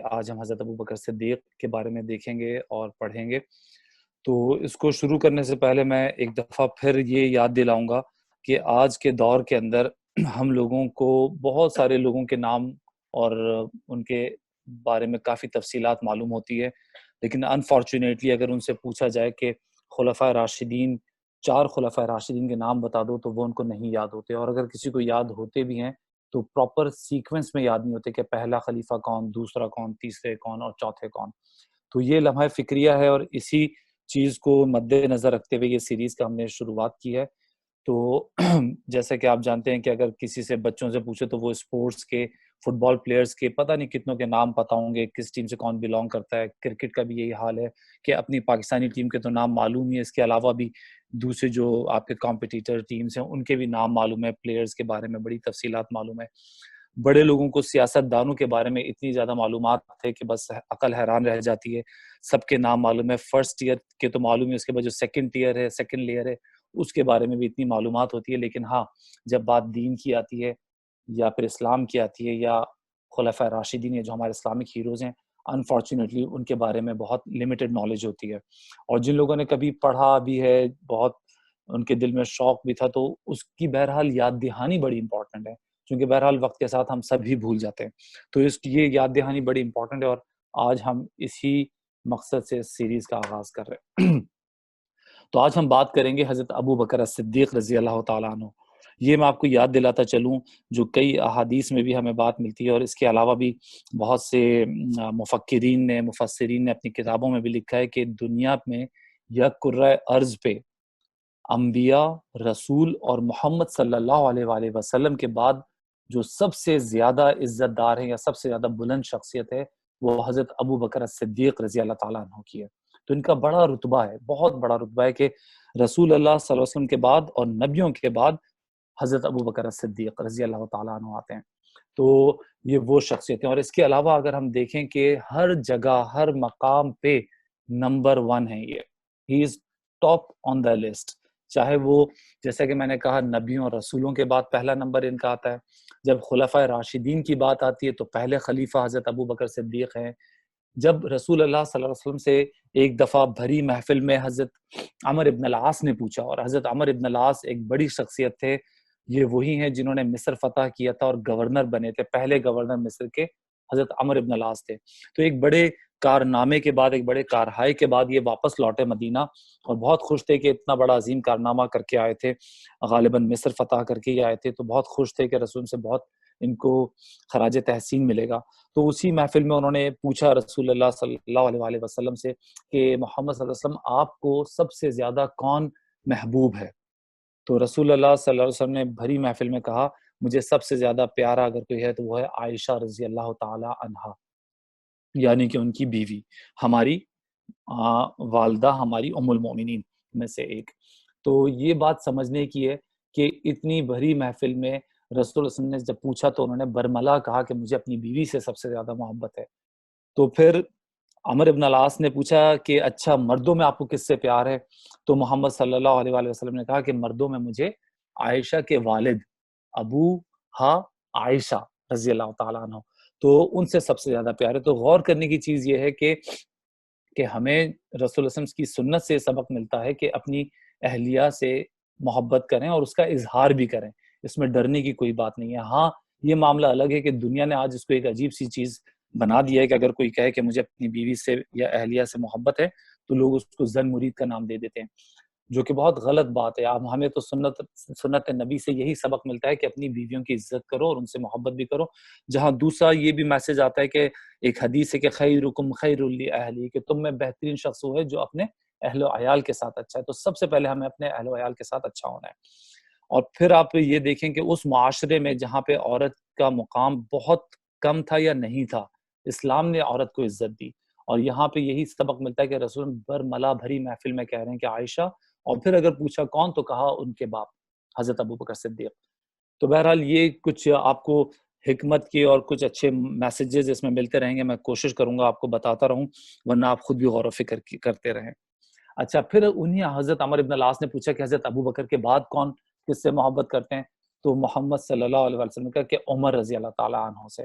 آج ہم حضرت ابو بکر صدیق کے بارے میں دیکھیں گے اور پڑھیں گے۔ تو اس کو شروع کرنے سے پہلے میں ایک دفعہ پھر یہ یاد دلاؤں گا کہ آج کے دور کے اندر ہم لوگوں کو بہت سارے لوگوں کے نام اور ان کے بارے میں کافی تفصیلات معلوم ہوتی ہے، لیکن انفارچونیٹلی اگر ان سے پوچھا جائے کہ خلفائے راشدین، 4 خلفائے راشدین کے نام بتا دو تو وہ ان کو نہیں یاد ہوتے، اور اگر کسی کو یاد ہوتے بھی ہیں تو پراپر سیکوینس میں یاد نہیں ہوتے کہ پہلا خلیفہ کون، دوسرا کون، تیسرے کون اور چوتھے کون۔ تو یہ لمحہ فکریہ ہے، اور اسی چیز کو مد نظر رکھتے ہوئے یہ سیریز کا ہم نے شروعات کی ہے۔ تو جیسا کہ آپ جانتے ہیں کہ اگر کسی سے بچوں سے پوچھے تو وہ اسپورٹس کے، فٹ بال پلیئرز کے پتہ نہیں کتنوں کے نام پتہ ہوں گے، کس ٹیم سے کون بلانگ کرتا ہے۔ کرکٹ کا بھی یہی حال ہے کہ اپنی پاکستانی ٹیم کے تو نام معلوم ہی ہے، اس کے علاوہ بھی دوسرے جو آپ کے کمپٹیٹر ٹیمز ہیں ان کے بھی نام معلوم ہے، پلیئرز کے بارے میں بڑی تفصیلات معلوم ہے۔ بڑے لوگوں کو، سیاست دانوں کے بارے میں اتنی زیادہ معلومات ہے کہ بس عقل حیران رہ جاتی ہے۔ سب کے نام معلوم ہے، فرسٹ ایئر کے تو معلوم ہے، اس کے بعد جو سیکنڈ ٹیئر ہے، سیکنڈ لیئر ہے، اس کے بارے میں بھی اتنی معلومات ہوتی ہے۔ لیکن ہاں، جب بات دین کی آتی ہے یا پھر اسلام کی آتی ہے یا خلفائے راشدین یا جو ہمارے اسلامک ہیروز ہیں، انفارچونیٹلی ان کے بارے میں بہت لمیٹڈ نالج ہوتی ہے۔ اور جن لوگوں نے کبھی پڑھا بھی ہے، بہت ان کے دل میں شوق بھی تھا، تو اس کی بہرحال یاد دہانی بڑی امپورٹنٹ ہے، کیونکہ بہرحال وقت کے ساتھ ہم سب ہی بھول جاتے ہیں۔ تو یہ یاد دہانی بڑی امپورٹنٹ ہے، اور آج ہم اسی مقصد سے اس سیریز کا آغاز کر رہے ہیں۔ تو آج ہم بات کریں گے حضرت ابو بکر صدیق رضی اللہ تعالیٰ عنہ۔ یہ میں آپ کو یاد دلاتا چلوں، جو کئی احادیث میں بھی ہمیں بات ملتی ہے، اور اس کے علاوہ بھی بہت سے مفکرین نے، مفسرین نے اپنی کتابوں میں بھی لکھا ہے کہ دنیا میں یک کرۂ ارض پہ انبیاء، رسول اور محمد صلی اللہ علیہ وآلہ وسلم کے بعد جو سب سے زیادہ عزت دار ہے یا سب سے زیادہ بلند شخصیت ہے، وہ حضرت ابو بکر صدیق رضی اللہ تعالیٰ عنہ کی ہے۔ تو ان کا بڑا رتبہ ہے، بہت بڑا رتبہ ہے کہ رسول اللہ صلی اللہ علیہ وسلم کے بعد اور نبیوں کے بعد حضرت ابو بکر صدیق رضی اللہ تعالیٰ عنہ آتے ہیں۔ تو یہ وہ شخصیت ہیں، اور اس کے علاوہ اگر ہم دیکھیں کہ ہر جگہ، ہر مقام پہ نمبر 1 ہے یہ، ہی is top on the list. چاہے وہ، جیسا کہ میں نے کہا، نبیوں اور رسولوں کے بعد پہلا نمبر ان کا آتا ہے۔ جب خلفائے راشدین کی بات آتی ہے تو پہلے خلیفہ حضرت ابو بکر صدیق ہیں۔ جب رسول اللہ صلی اللہ علیہ وسلم سے ایک دفعہ بھری محفل میں حضرت عمر ابن العاص نے پوچھا، اور حضرت عمر ابن العاص ایک بڑی شخصیت تھے، یہ وہی ہیں جنہوں نے مصر فتح کیا تھا اور گورنر بنے تھے، پہلے گورنر مصر کے حضرت عمر ابن العاص تھے۔ تو ایک بڑے کارنامے کے بعد، ایک بڑے کارہائے کے بعد یہ واپس لوٹے مدینہ، اور بہت خوش تھے کہ اتنا بڑا عظیم کارنامہ کر کے آئے تھے، غالباً مصر فتح کر کے ہی آئے تھے، تو بہت خوش تھے کہ رسول سے بہت ان کو خراج تحسین ملے گا۔ تو اسی محفل میں انہوں نے پوچھا رسول اللہ صلی اللہ علیہ وآلہ وسلم سے کہ محمد صلی اللہ علیہ وسلم، آپ کو سب سے زیادہ کون محبوب ہے؟ تو رسول اللہ صلی اللہ علیہ وسلم نے بھری محفل میں کہا، مجھے سب سے زیادہ پیارا اگر کوئی ہے تو وہ ہے عائشہ رضی اللہ تعالی عنہا، یعنی کہ ان کی بیوی، ہماری والدہ، ہماری ام المومنین میں سے ایک۔ تو یہ بات سمجھنے کی ہے کہ اتنی بھری محفل میں رسول اللہ صلی اللہ علیہ وسلم نے جب پوچھا تو انہوں نے برملا کہا کہ مجھے اپنی بیوی سے سب سے زیادہ محبت ہے۔ تو پھر عمر ابن العاص نے پوچھا کہ اچھا، مردوں میں آپ کو کس سے پیار ہے؟ تو محمد صلی اللہ علیہ وآلہ وسلم نے کہا کہ مردوں میں مجھے عائشہ کے والد ابو ہا عائشہ رضی اللہ تعالیٰ عنہ، تو ان سے سب سے زیادہ پیار ہے۔ تو غور کرنے کی چیز یہ ہے کہ ہمیں رسول اللہ صلی اللہ علیہ وسلم کی سنت سے سبق ملتا ہے کہ اپنی اہلیہ سے محبت کریں اور اس کا اظہار بھی کریں، اس میں ڈرنے کی کوئی بات نہیں ہے۔ ہاں، یہ معاملہ الگ ہے کہ دنیا نے آج اس کو ایک عجیب سی چیز بنا دیا ہے کہ اگر کوئی کہے کہ مجھے اپنی بیوی سے یا اہلیہ سے محبت ہے تو لوگ اس کو زن مرید کا نام دے دیتے ہیں، جو کہ بہت غلط بات ہے۔ ہمیں تو سنت نبی سے یہی سبق ملتا ہے کہ اپنی بیویوں کی عزت کرو اور ان سے محبت بھی کرو۔ جہاں دوسرا یہ بھی میسج آتا ہے کہ ایک حدیث ہے کہ خیرکم خیر لأہلی، کہ تم میں بہترین شخص وہ ہے جو اپنے اہل و عیال کے ساتھ اچھا ہے۔ تو سب سے پہلے ہمیں اپنے اہل و عیال کے ساتھ اچھا ہونا ہے۔ اور پھر آپ یہ دیکھیں کہ اس معاشرے میں جہاں پہ عورت کا مقام بہت کم تھا یا نہیں تھا، اسلام نے عورت کو عزت دی، اور یہاں پہ یہی سبق ملتا ہے کہ رسول برملا بھری محفل میں کہہ رہے ہیں کہ عائشہ، اور پھر اگر پوچھا کون تو کہا ان کے باپ حضرت ابو بکر صدیق۔ تو بہرحال یہ کچھ آپ کو حکمت کے اور کچھ اچھے میسیجز اس میں ملتے رہیں گے، میں کوشش کروں گا آپ کو بتاتا رہوں، ورنہ آپ خود بھی غور و فکر کرتے رہیں۔ اچھا، پھر انہی حضرت عمر ابن العاص نے پوچھا کہ حضرت ابو بکر کے بعد کون کس سے محبت کرتے ہیں؟ تو محمد صلی اللہ علیہ وسلم نے کہا کہ عمر رضی اللہ تعالیٰ عنہ سے۔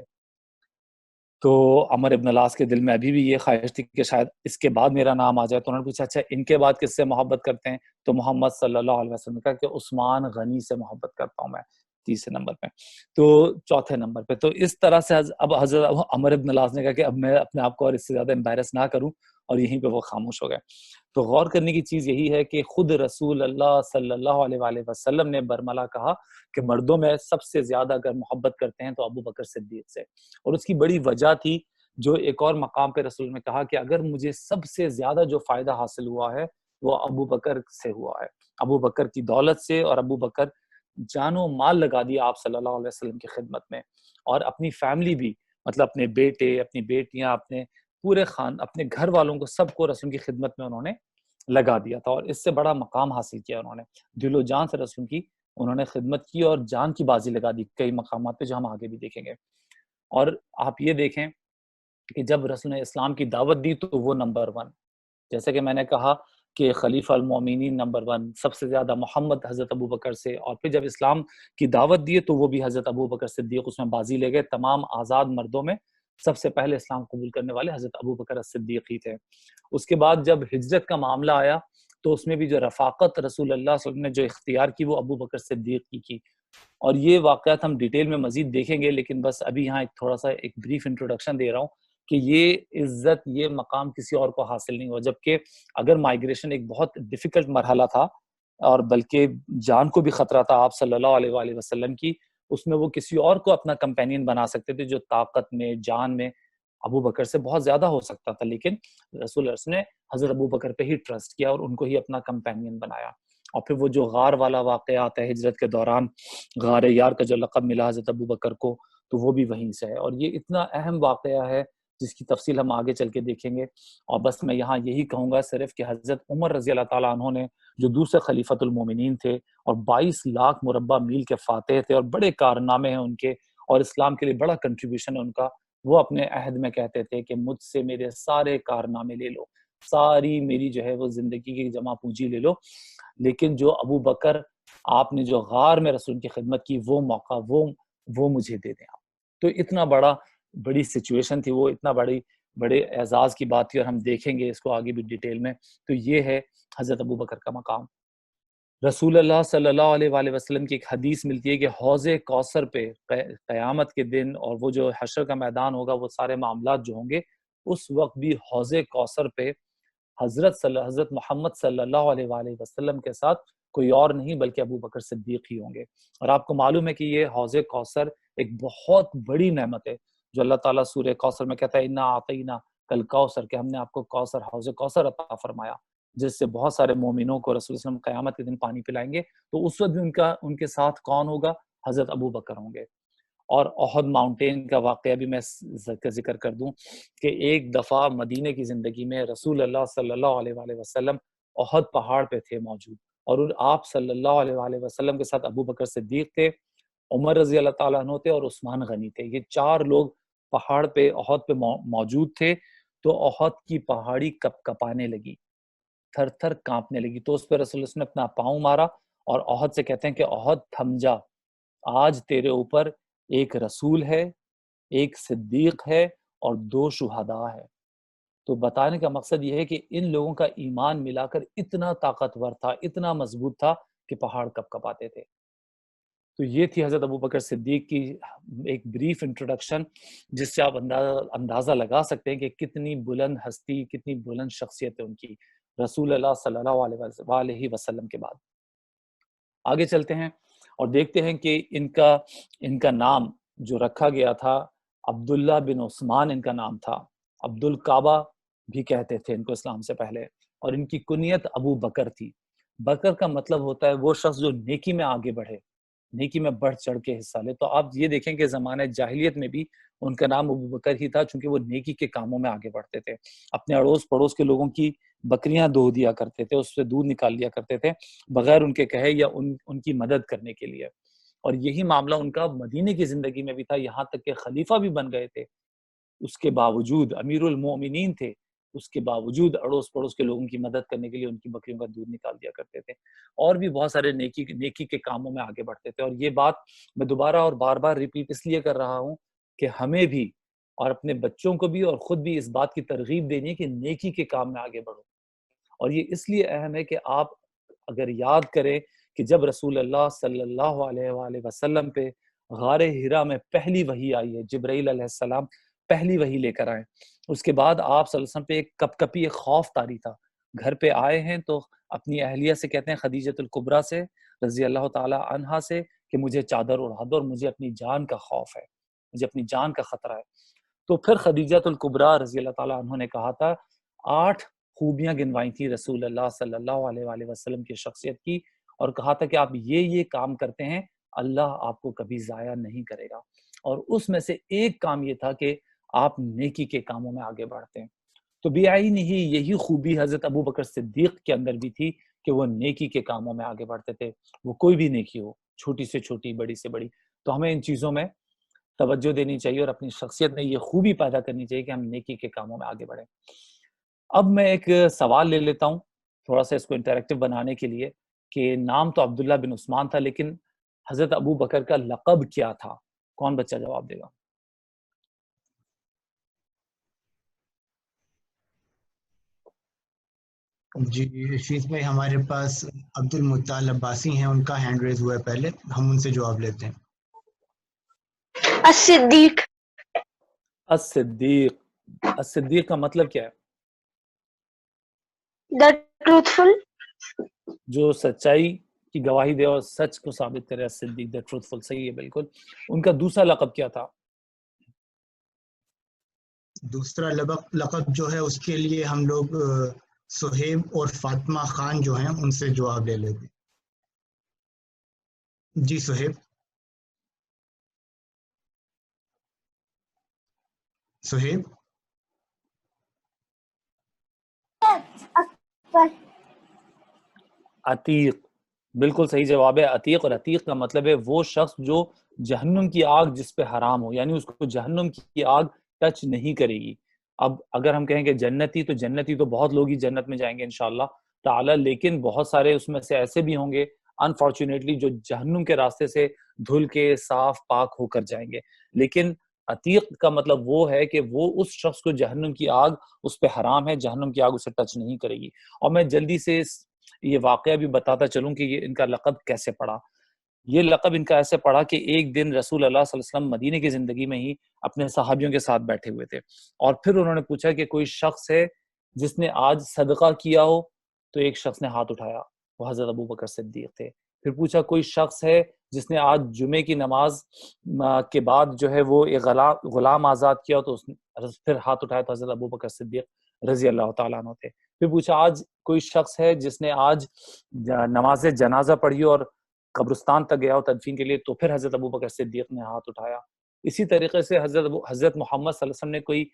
تو عمر ابن العاص کے دل میں ابھی بھی یہ خواہش تھی کہ شاید اس کے بعد میرا نام آ جائے. تو انہوں نے پوچھا اچھا ان کے بعد کس سے محبت کرتے ہیں؟ تو محمد صلی اللہ علیہ وسلم نے کہا کہ عثمان غنی سے محبت کرتا ہوں میں تیسرے نمبر پہ. تو چوتھے نمبر پہ. تو اس طرح سے اب حضرت عمر ابن العاص نے کہا کہ اب میں اپنے آپ کو اور اس سے زیادہ امبیرس نہ کروں, اور یہیں پہ وہ خاموش ہو گئے. تو غور کرنے کی چیز یہی ہے کہ خود رسول اللہ صلی اللہ علیہ وآلہ وسلم نے برملا کہا کہ مردوں میں سب سے زیادہ اگر محبت کرتے ہیں تو ابو بکر صدیق سے. اور اس کی بڑی وجہ تھی جو ایک اور مقام پہ رسول نے کہا کہ اگر مجھے سب سے زیادہ جو فائدہ حاصل ہوا ہے وہ ابو بکر سے ہوا ہے, ابو بکر کی دولت سے. اور ابو بکر جان و مال لگا دیا آپ صلی اللہ علیہ وسلم کی خدمت میں, اور اپنی فیملی بھی, مطلب اپنے بیٹے, اپنی بیٹیاں, اپنے پورے اپنے گھر والوں کو سب کو رسول کی خدمت میں انہوں نے لگا دیا تھا. اور اس سے بڑا مقام حاصل کیا انہوں نے, دل و جان سے رسول کی انہوں نے خدمت کی اور جان کی بازی لگا دی کئی مقامات پہ جو ہم آگے بھی دیکھیں گے. اور آپ یہ دیکھیں کہ جب رسول نے اسلام کی دعوت دی تو وہ نمبر 1, جیسے کہ میں نے کہا کہ خلیفہ المومنین نمبر 1, سب سے زیادہ محمد حضرت ابو بکر سے. اور پھر جب اسلام کی دعوت دی تو وہ بھی حضرت ابو بکر صدیق اس میں بازی لے گئے. تمام آزاد مردوں میں سب سے پہلے اسلام قبول کرنے والے حضرت ابو بکر صدیق ہی تھے. اس کے بعد جب ہجرت کا معاملہ آیا تو اس میں بھی جو رفاقت رسول اللہ صلی اللہ علیہ وسلم نے جو اختیار کی وہ ابو بکر صدیق کی. اور یہ واقعات ہم ڈیٹیل میں مزید دیکھیں گے, لیکن بس ابھی یہاں ایک تھوڑا سا ایک بریف انٹروڈکشن دے رہا ہوں کہ یہ عزت, یہ مقام کسی اور کو حاصل نہیں ہوا. جبکہ اگر مائگریشن ایک بہت ڈیفیکلٹ مرحلہ تھا اور بلکہ جان کو بھی خطرہ تھا آپ صلی اللہ علیہ وآلہ وسلم کی, اس میں وہ کسی اور کو اپنا کمپینین بنا سکتے تھے جو طاقت میں, جان میں ابو بکر سے بہت زیادہ ہو سکتا تھا. لیکن رسول اللہ نے حضرت ابو بکر پہ ہی ٹرسٹ کیا اور ان کو ہی اپنا کمپینین بنایا. اور پھر وہ جو غار والا واقعات ہے ہجرت کے دوران, غار یار کا جو لقب ملا حضرت ابو بکر کو, تو وہ بھی وہیں سے ہے. اور یہ اتنا اہم واقعہ ہے جس کی تفصیل ہم آگے چل کے دیکھیں گے. اور بس میں یہاں یہی کہوں گا صرف کہ حضرت عمر رضی اللہ تعالیٰ عنہ نے, جو دوسرے خلیفۃ المومنین تھے اور 22 لاکھ مربع میل کے فاتح تھے اور بڑے کارنامے ہیں ان کے اور اسلام کے لیے بڑا کنٹریبیوشن ہے ان کا, وہ اپنے عہد میں کہتے تھے کہ مجھ سے میرے سارے کارنامے لے لو, ساری میری جو ہے وہ زندگی کی جمع پونجی لے لو, لیکن جو ابو بکر آپ نے جو غار میں رسول کی خدمت کی وہ موقع وہ مجھے دے دیں آپ. تو اتنا بڑی سچویشن تھی وہ, اتنا بڑے اعزاز کی بات تھی, اور ہم دیکھیں گے اس کو آگے بھی ڈیٹیل میں. تو یہ ہے حضرت ابو بکر کا مقام. رسول اللہ صلی اللہ علیہ وآلہ وسلم کی ایک حدیث ملتی ہے کہ حوض کوثر پہ قیامت کے دن, اور وہ جو حشر کا میدان ہوگا, وہ سارے معاملات جو ہوں گے, اس وقت بھی حوض کوثر پہ حضرت محمد صلی اللہ علیہ وآلہ وسلم کے ساتھ کوئی اور نہیں بلکہ ابو بکر صدیق ہی ہوں گے. اور آپ کو معلوم ہے کہ یہ حوض کوثر ایک بہت بڑی نعمت ہے جو اللہ تعالیٰ سورہ کوثر میں کہتا ہے انا اعطینا کل کوثر, کہ ہم نے آپ کو کوثر, حوض کوثر عطا فرمایا, جس سے بہت سارے مومنوں کو رسول اللہ علیہ وسلم قیامت کے دن پانی پلائیں گے. تو اس وقت بھی ان کے ساتھ کون ہوگا؟ حضرت ابو بکر ہوں گے. اور احد ماؤنٹین کا واقعہ بھی میں ذکر کر دوں کہ ایک دفعہ مدینے کی زندگی میں رسول اللہ صلی اللہ علیہ وآلہ وسلم احد پہاڑ پہ تھے موجود, اور آپ صلی اللہ علیہ وآلہ وسلم کے ساتھ ابو بکر صدیق تھے, عمر رضی اللہ تعالیٰ عنہ تھے, اور عثمان غنی تھے. یہ 4 لوگ پہاڑ پہ احد پہ موجود تھے. تو احد کی پہاڑی کپ کپانے لگی, تھر تھر کانپنے لگی. تو اس پہ رسول اللہ نے اپنا پاؤں مارا اور احد سے کہتے ہیں کہ احد تھم جا, آج تیرے اوپر ایک رسول ہے, ایک صدیق ہے, اور 2 شہداء ہے. تو بتانے کا مقصد یہ ہے کہ ان لوگوں کا ایمان ملا کر اتنا طاقتور تھا, اتنا مضبوط تھا کہ پہاڑ کپ کپاتے تھے. تو یہ تھی حضرت ابو بکر صدیق کی ایک بریف انٹروڈکشن, جس سے آپ اندازہ لگا سکتے ہیں کہ کتنی بلند ہستی, کتنی بلند شخصیت ہے ان کی رسول اللہ صلی اللہ علیہ وسلم کے بعد. آگے چلتے ہیں اور دیکھتے ہیں کہ ان کا نام جو رکھا گیا تھا عبداللہ بن عثمان ان کا نام تھا. عبد الکعبہ بھی کہتے تھے ان کو اسلام سے پہلے, اور ان کی کنیت ابو بکر تھی. بکر کا مطلب ہوتا ہے وہ شخص جو نیکی میں آگے بڑھے, نیکی میں بڑھ چڑھ کے حصہ لے. تو آپ یہ دیکھیں کہ زمانہ جاہلیت میں بھی ان کا نام ابو بکر ہی تھا, چونکہ وہ نیکی کے کاموں میں آگے بڑھتے تھے, اپنے اڑوس پڑوس کے لوگوں کی بکریاں دو دیا کرتے تھے, اس سے دودھ نکال لیا کرتے تھے بغیر ان کے کہے یا ان کی مدد کرنے کے لیے. اور یہی معاملہ ان کا مدینے کی زندگی میں بھی تھا, یہاں تک کہ خلیفہ بھی بن گئے تھے. اس کے باوجود امیر المومنین تھے, اس کے باوجود اڑوس پڑوس کے لوگوں کی مدد کرنے کے لیے ان کی بکریوں کا دودھ نکال دیا کرتے تھے, اور بھی بہت سارے نیکی کے کاموں میں آگے بڑھتے تھے. اور یہ بات میں دوبارہ اور بار بار ریپیٹ اس لیے کر رہا ہوں کہ ہمیں بھی اور اپنے بچوں کو بھی اور خود بھی اس بات کی ترغیب دینی ہے کہ نیکی کے کام میں آگے بڑھو. اور یہ اس لیے اہم ہے کہ آپ اگر یاد کریں کہ جب رسول اللہ صلی اللہ علیہ وآلہ وسلم پہ غار ہرا میں پہلی وحی آئی ہے، جبرائیل علیہ السلام پہلی وحی لے کر آئے، اس کے بعد آپ صلی اللہ علیہ وسلم پہ ایک کپ کپی ایک خوف طاری تھا. گھر پہ آئے ہیں تو اپنی اہلیہ سے کہتے ہیں، خدیجۃ الکبریٰ سے رضی اللہ تعالی عنہا سے، کہ مجھے چادر اڑا دو اور مجھے اپنی جان کا خوف ہے، مجھے اپنی جان کا خطرہ ہے. تو پھر خدیجۃ الکبریٰ رضی اللہ تعالیٰ عنہ نے کہا تھا، 8 خوبیاں گنوائی تھی رسول اللہ صلی اللہ علیہ وآلہ وسلم کی شخصیت کی، اور کہا تھا کہ آپ یہ کام کرتے ہیں، اللہ آپ کو کبھی ضائع نہیں کرے گا. اور اس میں سے ایک کام یہ تھا کہ آپ نیکی کے کاموں میں آگے بڑھتے ہیں. تو بیعین ہی یہی خوبی حضرت ابو بکر صدیق کے اندر بھی تھی کہ وہ نیکی کے کاموں میں آگے بڑھتے تھے، وہ کوئی بھی نیکی ہو، چھوٹی سے چھوٹی، بڑی سے بڑی. تو ہمیں ان چیزوں میں توجہ دینی چاہیے اور اپنی شخصیت میں یہ خوبی پیدا کرنی چاہیے کہ ہم نیکی کے کاموں میں آگے بڑھیں. اب میں ایک سوال لے لیتا ہوں تھوڑا سا اس کو انٹریکٹیو بنانے کے لیے، کہ نام تو عبداللہ بن عثمان تھا، لیکن حضرت ابو بکر کا لقب کیا تھا؟ کون بچہ جواب دے گا؟ جی شیخ بھائی، ہمارے پاس عبد المطال عباسی ہیں، ان کا ہینڈ ریز ہوا ہے، پہلے ہم ان سے جواب لیتے ہیں. الصدیق. الصدیق. الصدیق کا مطلب کیا ہے؟ The truthful. جو سچائی کی گواہی دے اور سچ کو ثابت کرے. الصدیق، دا ٹروتھفل. صحیح ہے بالکل. ان کا دوسرا لقب کیا تھا؟ دوسرا لقب جو ہے اس کے لیے ہم لوگ سہیب اور فاطمہ خان جو ہیں ان سے جواب لے لیتے. جی سہیب. سہیب. عتیق. بالکل صحیح جواب ہے، عتیق. اور عتیق کا مطلب ہے وہ شخص جو جہنم کی آگ جس پہ حرام ہو، یعنی اس کو جہنم کی آگ ٹچ نہیں کرے گی. اب اگر ہم کہیں کہ جنتی، تو جنتی تو بہت لوگ ہی جنت میں جائیں گے انشاءاللہ تعالی، لیکن بہت سارے اس میں سے ایسے بھی ہوں گے انفارچونیٹلی جو جہنم کے راستے سے دھل کے صاف پاک ہو کر جائیں گے. لیکن عتیق کا مطلب وہ ہے کہ وہ اس شخص کو جہنم کی آگ اس پہ حرام ہے، جہنم کی آگ اسے ٹچ نہیں کرے گی. اور میں جلدی سے یہ واقعہ بھی بتاتا چلوں کہ یہ ان کا لقب کیسے پڑا. یہ لقب ان کا ایسے پڑا کہ ایک دن رسول اللہ صلی اللہ علیہ وسلم مدینے کی زندگی میں ہی اپنے صحابیوں کے ساتھ بیٹھے ہوئے تھے، اور پھر انہوں نے پوچھا کہ کوئی شخص ہے جس نے آج صدقہ کیا ہو؟ تو ایک شخص نے ہاتھ اٹھایا، وہ حضرت ابو بکر صدیق تھے. پھر پوچھا کوئی شخص ہے جس نے آج جمعے کی نماز کے بعد جو ہے وہ ایک غلام آزاد کیا ہو؟ تو اس نے پھر ہاتھ اٹھایا تو حضرت ابو بکر صدیق رضی اللہ تعالیٰ عنہ تھے. پھر پوچھا آج کوئی شخص ہے جس نے آج نماز جنازہ پڑھی اور قبرستان تک گیا ہو تدفین کے لیے؟ تو پھر حضرت ابو بکر صدیق نے ہاتھ اٹھایا. اسی طریقے سے حضرت محمد صلی اللہ علیہ وسلم نے کوئی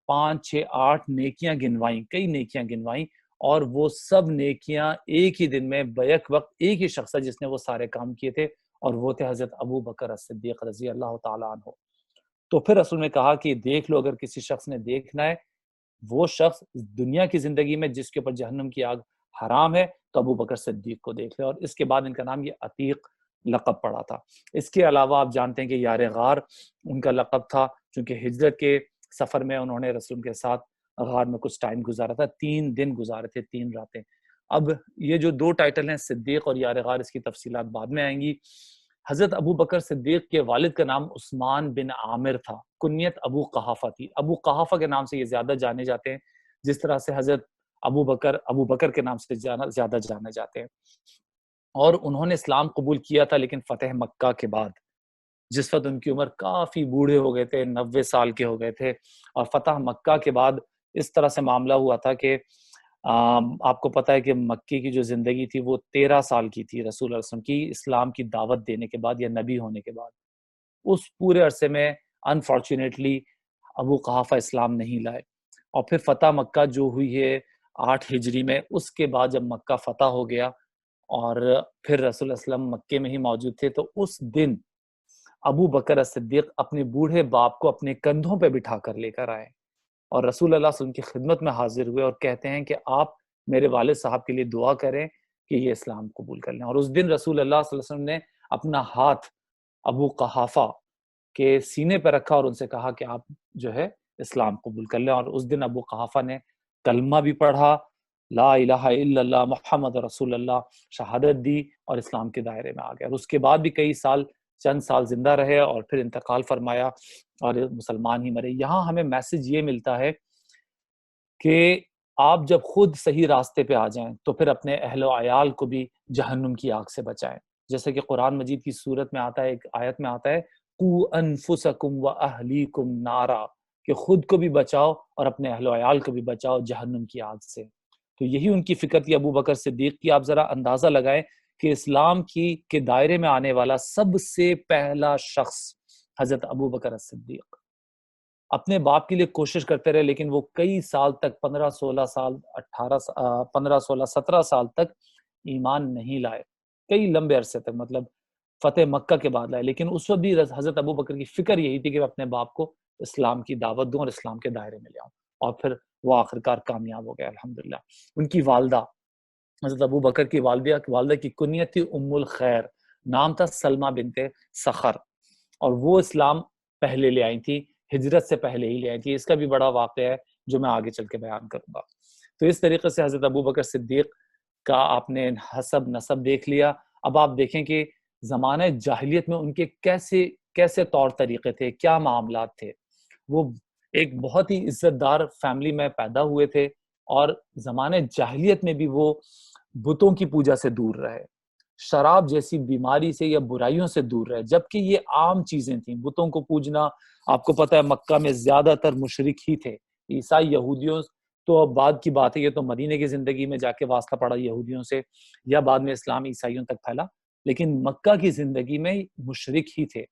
5 6 8 نیکیاں گنوائیں، کئی نیکیاں گنوائیں، اور وہ سب نیکیاں ایک ہی دن میں بیک وقت ایک ہی شخص ہے جس نے وہ سارے کام کیے تھے، اور وہ تھے حضرت ابو بکر صدیق رضی اللہ تعالیٰ عنہ. تو پھر رسول نے کہا کہ دیکھ لو، اگر کسی شخص نے دیکھنا ہے وہ شخص دنیا کی زندگی میں جس کے اوپر جہنم کی آگ حرام ہے، تو ابو بکر صدیق کو دیکھ لے. اور اس کے بعد ان کا نام یہ عتیق لقب پڑا تھا. اس کے علاوہ آپ جانتے ہیں کہ یار غار ان کا لقب تھا، چونکہ ہجرت کے سفر میں انہوں نے رسول کے ساتھ غار میں کچھ ٹائم گزارا تھا، 3 دن گزارے تھے، 3 راتیں. اب یہ جو 2 ٹائٹل ہیں صدیق اور یار غار، اس کی تفصیلات بعد میں آئیں گی. حضرت ابو بکر صدیق کے والد کا نام عثمان بن عامر تھا، کنیت ابو قحافہ تھی. ابو قحافہ کے نام سے یہ زیادہ جانے جاتے ہیں، جس طرح سے حضرت ابو بکر کے نام سے زیادہ جانے جاتے ہیں. اور انہوں نے اسلام قبول کیا تھا لیکن فتح مکہ کے بعد، جس وقت ان کی عمر کافی بوڑھے ہو گئے تھے، 90 سال کے ہو گئے تھے. اور فتح مکہ کے بعد اس طرح سے معاملہ ہوا تھا کہ آپ کو پتہ ہے کہ مکے کی جو زندگی تھی وہ 13 سال کی تھی رسول اللہ علیہ وسلم کی اسلام کی دعوت دینے کے بعد یا نبی ہونے کے بعد. اس پورے عرصے میں انفارچونیٹلی ابو قحافہ اسلام نہیں لائے. اور پھر فتح مکہ جو ہوئی ہے 8 ہجری میں، اس کے بعد جب مکہ فتح ہو گیا اور پھر رسول اللہ علیہ وسلم مکے میں ہی موجود تھے، تو اس دن ابو بکر صدیق اپنے بوڑھے باپ کو اپنے کندھوں پہ بٹھا کر لے کر آئے اور رسول اللہ صلی اللہ علیہ وسلم کی خدمت میں حاضر ہوئے اور کہتے ہیں کہ آپ میرے والد صاحب کے لیے دعا کریں کہ یہ اسلام قبول کر لیں. اور اس دن رسول اللہ صلی اللہ علیہ وسلم نے اپنا ہاتھ ابو قحافہ کہ سینے پہ رکھا اور ان سے کہا کہ آپ جو ہے اسلام قبول کر لیں. اور اس دن ابو قحافہ نے کلمہ بھی پڑھا، لا الہ الا اللہ محمد رسول اللہ، شہادت دی اور اسلام کے دائرے میں آ گیا. اور اس کے بعد بھی کئی سال، چند سال زندہ رہے اور پھر انتقال فرمایا اور مسلمان ہی مرے. یہاں ہمیں میسج یہ ملتا ہے کہ آپ جب خود صحیح راستے پہ آ جائیں تو پھر اپنے اہل و عیال کو بھی جہنم کی آگ سے بچائیں. جیسے کہ قرآن مجید کی صورت میں آتا ہے، ایک آیت میں آتا ہے قُوا أَنفُسَكُمْ وَأَهْلِيكُمْ نَارًا، کہ خود کو بھی بچاؤ اور اپنے اہل و عیال کو بھی بچاؤ جہنم کی آگ سے. تو یہی ان کی فکر تھی ابو بکر صدیق کی. آپ ذرا اندازہ لگائیں کہ اسلام کے دائرے میں آنے والا سب سے پہلا شخص حضرت ابو بکر صدیق اپنے باپ کے لیے کوشش کرتے رہے، لیکن وہ کئی سال تک 17 سال تک ایمان نہیں لائے، کئی لمبے عرصے تک، مطلب فتح مکہ کے بعد لائے. لیکن اس وقت بھی حضرت ابو بکر کی فکر یہی تھی کہ میں اپنے باپ کو اسلام کی دعوت دوں اور اسلام کے دائرے میں لے آؤں. اور پھر وہ آخرکار کامیاب ہو گیا الحمدللہ. ان کی والدہ حضرت ابو بکر کی والدہ کی کنیت تھی ام الخیر، نام تھا سلمہ بنت سخر، اور وہ اسلام پہلے لے آئی تھی، ہجرت سے پہلے ہی لے آئی تھی. اس کا بھی بڑا واقعہ ہے جو میں آگے چل کے بیان کروں گا. تو اس طریقے سے حضرت ابو بکر صدیق کا آپ نے حسب نسب دیکھ لیا. اب آپ دیکھیں کہ زمانہ جاہلیت میں ان کے کیسے طور طریقے تھے، کیا معاملات تھے. وہ ایک بہت ہی عزت دار فیملی میں پیدا ہوئے تھے اور زمانہ جاہلیت میں بھی وہ بتوں کی پوجا سے دور رہے، شراب جیسی بیماری سے یا برائیوں سے دور رہے، جبکہ یہ عام چیزیں تھیں. بتوں کو پوجنا آپ کو پتہ ہے مکہ میں زیادہ تر مشرک ہی تھے. عیسائی یہودیوں تو اب بعد کی بات ہے، یہ تو مدینے کی زندگی میں جا کے واسطہ پڑا یہودیوں سے، یا بعد میں اسلام عیسائیوں تک پھیلا. لیکن مکہ کی زندگی میں مشرک ہی تھے،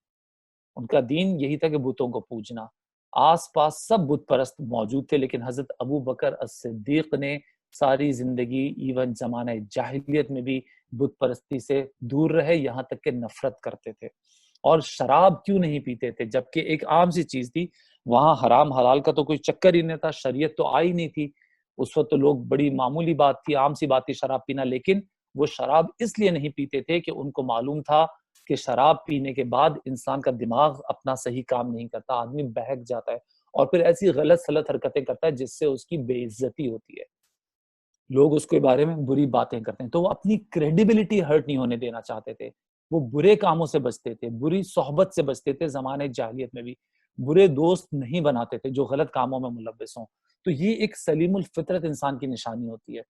ان کا دین یہی تھا کہ بتوں کو پوجنا. آس پاس سب بت پرست موجود تھے، لیکن حضرت ابو بکر الصدیق نے ساری زندگی ایون زمانہ جاہلیت میں بھی بت پرستی سے دور رہے، یہاں تک کہ نفرت کرتے تھے. اور شراب کیوں نہیں پیتے تھے جبکہ ایک عام سی چیز تھی. وہاں حرام حلال کا تو کوئی چکر ہی نہیں تھا، شریعت تو آئی نہیں تھی اس وقت، تو لوگ بڑی معمولی بات تھی، عام سی بات تھی شراب پینا. لیکن وہ شراب اس لیے نہیں پیتے تھے کہ ان کو معلوم تھا کہ شراب پینے کے بعد انسان کا دماغ اپنا صحیح کام نہیں کرتا، آدمی بہک جاتا ہے اور پھر ایسی غلط سلط حرکتیں کرتا ہے جس سے اس کی بے عزتی ہوتی ہے، لوگ اس کے بارے میں بری باتیں کرتے ہیں. تو وہ اپنی کریڈیبلٹی ہرٹ نہیں ہونے دینا چاہتے تھے، وہ برے کاموں سے بچتے تھے، بری صحبت سے بچتے تھے. زمانے جاہلیت میں بھی برے دوست نہیں بناتے تھے جو غلط کاموں میں ملوث ہوں. تو یہ ایک سلیم الفطرت انسان کی نشانی ہوتی ہے.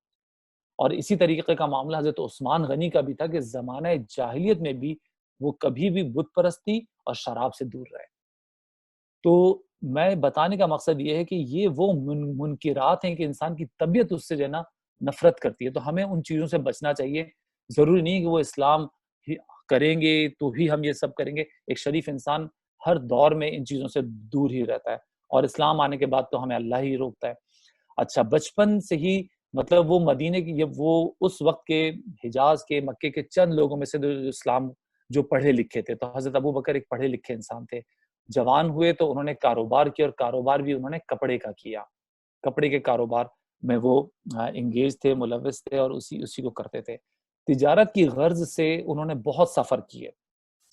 اور اسی طریقے کا معاملہ حضرت عثمان غنی کا بھی تھا کہ زمانہ جاہلیت میں بھی وہ کبھی بھی بت پرستی اور شراب سے دور رہے. تو میں بتانے کا مقصد یہ ہے کہ یہ وہ منکرات ہیں کہ انسان کی طبیعت اس سے جو ہے نا نفرت کرتی ہے. تو ہمیں ان چیزوں سے بچنا چاہیے. ضروری نہیں کہ وہ اسلام کریں گے تو ہی ہم یہ سب کریں گے. ایک شریف انسان ہر دور میں ان چیزوں سے دور ہی رہتا ہے، اور اسلام آنے کے بعد تو ہمیں اللہ ہی روکتا ہے. اچھا، بچپن سے ہی مطلب وہ مدینے کی، وہ اس وقت کے حجاز کے مکے کے چند لوگوں میں سے جو اسلام جو پڑھے لکھے تھے. تو حضرت ابو بکر ایک پڑھے لکھے انسان تھے. جوان ہوئے تو انہوں نے کاروبار کیا، اور کاروبار بھی انہوں نے کپڑے کا کیا. کپڑے کے کاروبار میں وہ انگیج تھے، ملوث تھے اور اسی کو کرتے تھے. تجارت کی غرض سے انہوں نے بہت سفر کیے.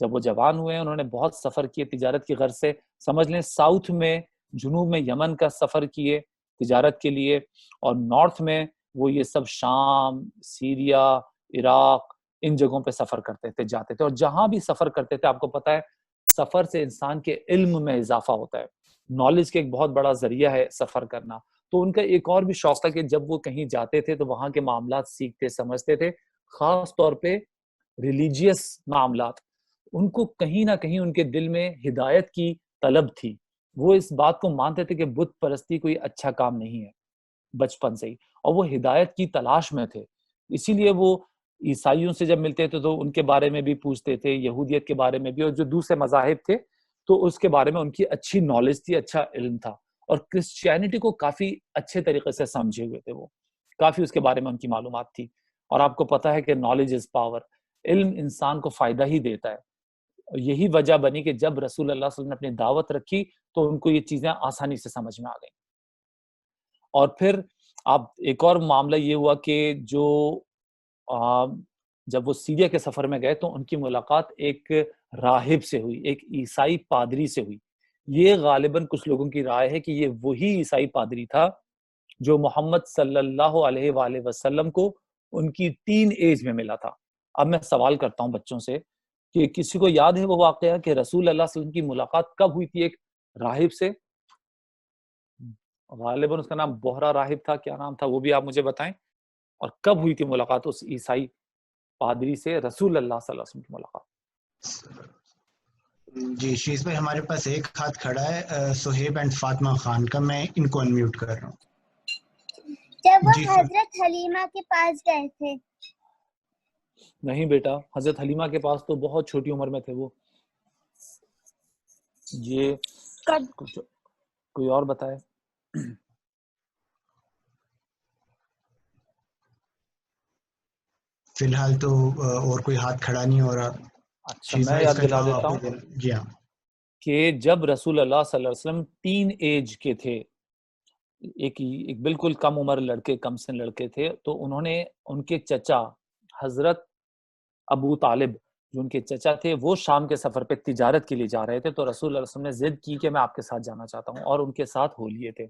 جب وہ جوان ہوئے انہوں نے بہت سفر کیے تجارت کی غرض سے. سمجھ لیں ساؤتھ میں، جنوب میں یمن کا سفر کیے تجارت کے لیے، اور نارتھ میں وہ یہ سب شام، سیریا، عراق، ان جگہوں پہ سفر کرتے تھے، جاتے تھے. اور جہاں بھی سفر کرتے تھے آپ کو پتہ ہے سفر سے انسان کے علم میں اضافہ ہوتا ہے. نالج کے ایک بہت بڑا ذریعہ ہے سفر کرنا. تو ان کا ایک اور بھی شوق تھا کہ جب وہ کہیں جاتے تھے تو وہاں کے معاملات سیکھتے سمجھتے تھے، خاص طور پہ ریلیجیس معاملات. ان کو کہیں نہ کہیں ان کے دل میں ہدایت کی طلب تھی. وہ اس بات کو مانتے تھے کہ بت پرستی کوئی اچھا کام نہیں ہے بچپن سے ہی، اور وہ ہدایت کی تلاش میں تھے. اسی لیے وہ عیسائیوں سے جب ملتے تھے تو ان کے بارے میں بھی پوچھتے تھے، یہودیت کے بارے میں بھی، اور جو دوسرے مذاہب تھے تو اس کے بارے میں ان کی اچھی نالج تھی، اچھا علم تھا. اور کرسچینٹی کو کافی اچھے طریقے سے سمجھے ہوئے تھے، وہ کافی اس کے بارے میں ان کی معلومات تھی. اور آپ کو پتا ہے کہ نالج از پاور، علم انسان کو فائدہ ہی دیتا ہے. یہی وجہ بنی کہ جب رسول اللہ صلی اللہ علیہ وسلم نے اپنی دعوت رکھی تو ان کو یہ چیزیں آسانی سے سمجھ میں آ گئیں. اور پھر آپ ایک اور معاملہ یہ ہوا کہ جب وہ سیریا کے سفر میں گئے تو ان کی ملاقات ایک راہب سے ہوئی، ایک عیسائی پادری سے ہوئی۔ یہ غالباً کچھ لوگوں کی رائے ہے کہ یہ وہی عیسائی پادری تھا جو محمد صلی اللہ علیہ وآلہ وسلم کو ان کی ٹین ایج میں ملا تھا۔ اب میں سوال کرتا ہوں بچوں سے کہ کسی کو یاد ہے وہ واقعہ کہ رسول اللہ صلی اللہ علیہ وسلم کی ملاقات کب ہوئی تھی ایک راہب سے؟ غالباً اس کا نام بحرا راہب تھا، کیا نام تھا وہ بھی آپ مجھے بتائیں، اور کب ہوئی تھی ملاقات اس عیسائی پادری سے رسول اللہ صلی اللہ علیہ وسلم کی ملاقات؟ جی شیز بھائی، ہمارے پاس ایک ہاتھ کھڑا ہے سہیب اینڈ فاطمہ خان کا، میں ان کو انمیوٹ کر رہا ہوں۔ جب وہ جی حضرت حلیمہ کے پاس گئے تھے۔ نہیں بیٹا، حضرت حلیمہ کے پاس تو بہت چھوٹی عمر میں تھے وہ۔ یہ کوئی اور بتائے؟ فی الحال تو اور کوئی ہاتھ کھڑا نہیں ہو رہا۔ اچھا میں یاد دلا دیتا ہوں جی ہاں، کہ جب رسول اللہ صلی اللہ علیہ وسلم ٹین ایج کے تھے، ایک بالکل کم عمر لڑکے، کم سن لڑکے تھے، تو انہوں نے ان کے چچا حضرت ابو طالب جو ان کے چچا تھے، وہ شام کے سفر پہ تجارت کے لیے جا رہے تھے، تو رسول اللہ علیہ وسلم نے ضد کی کہ میں آپ کے ساتھ جانا چاہتا ہوں، اور ان کے ساتھ ہو لیے تھے۔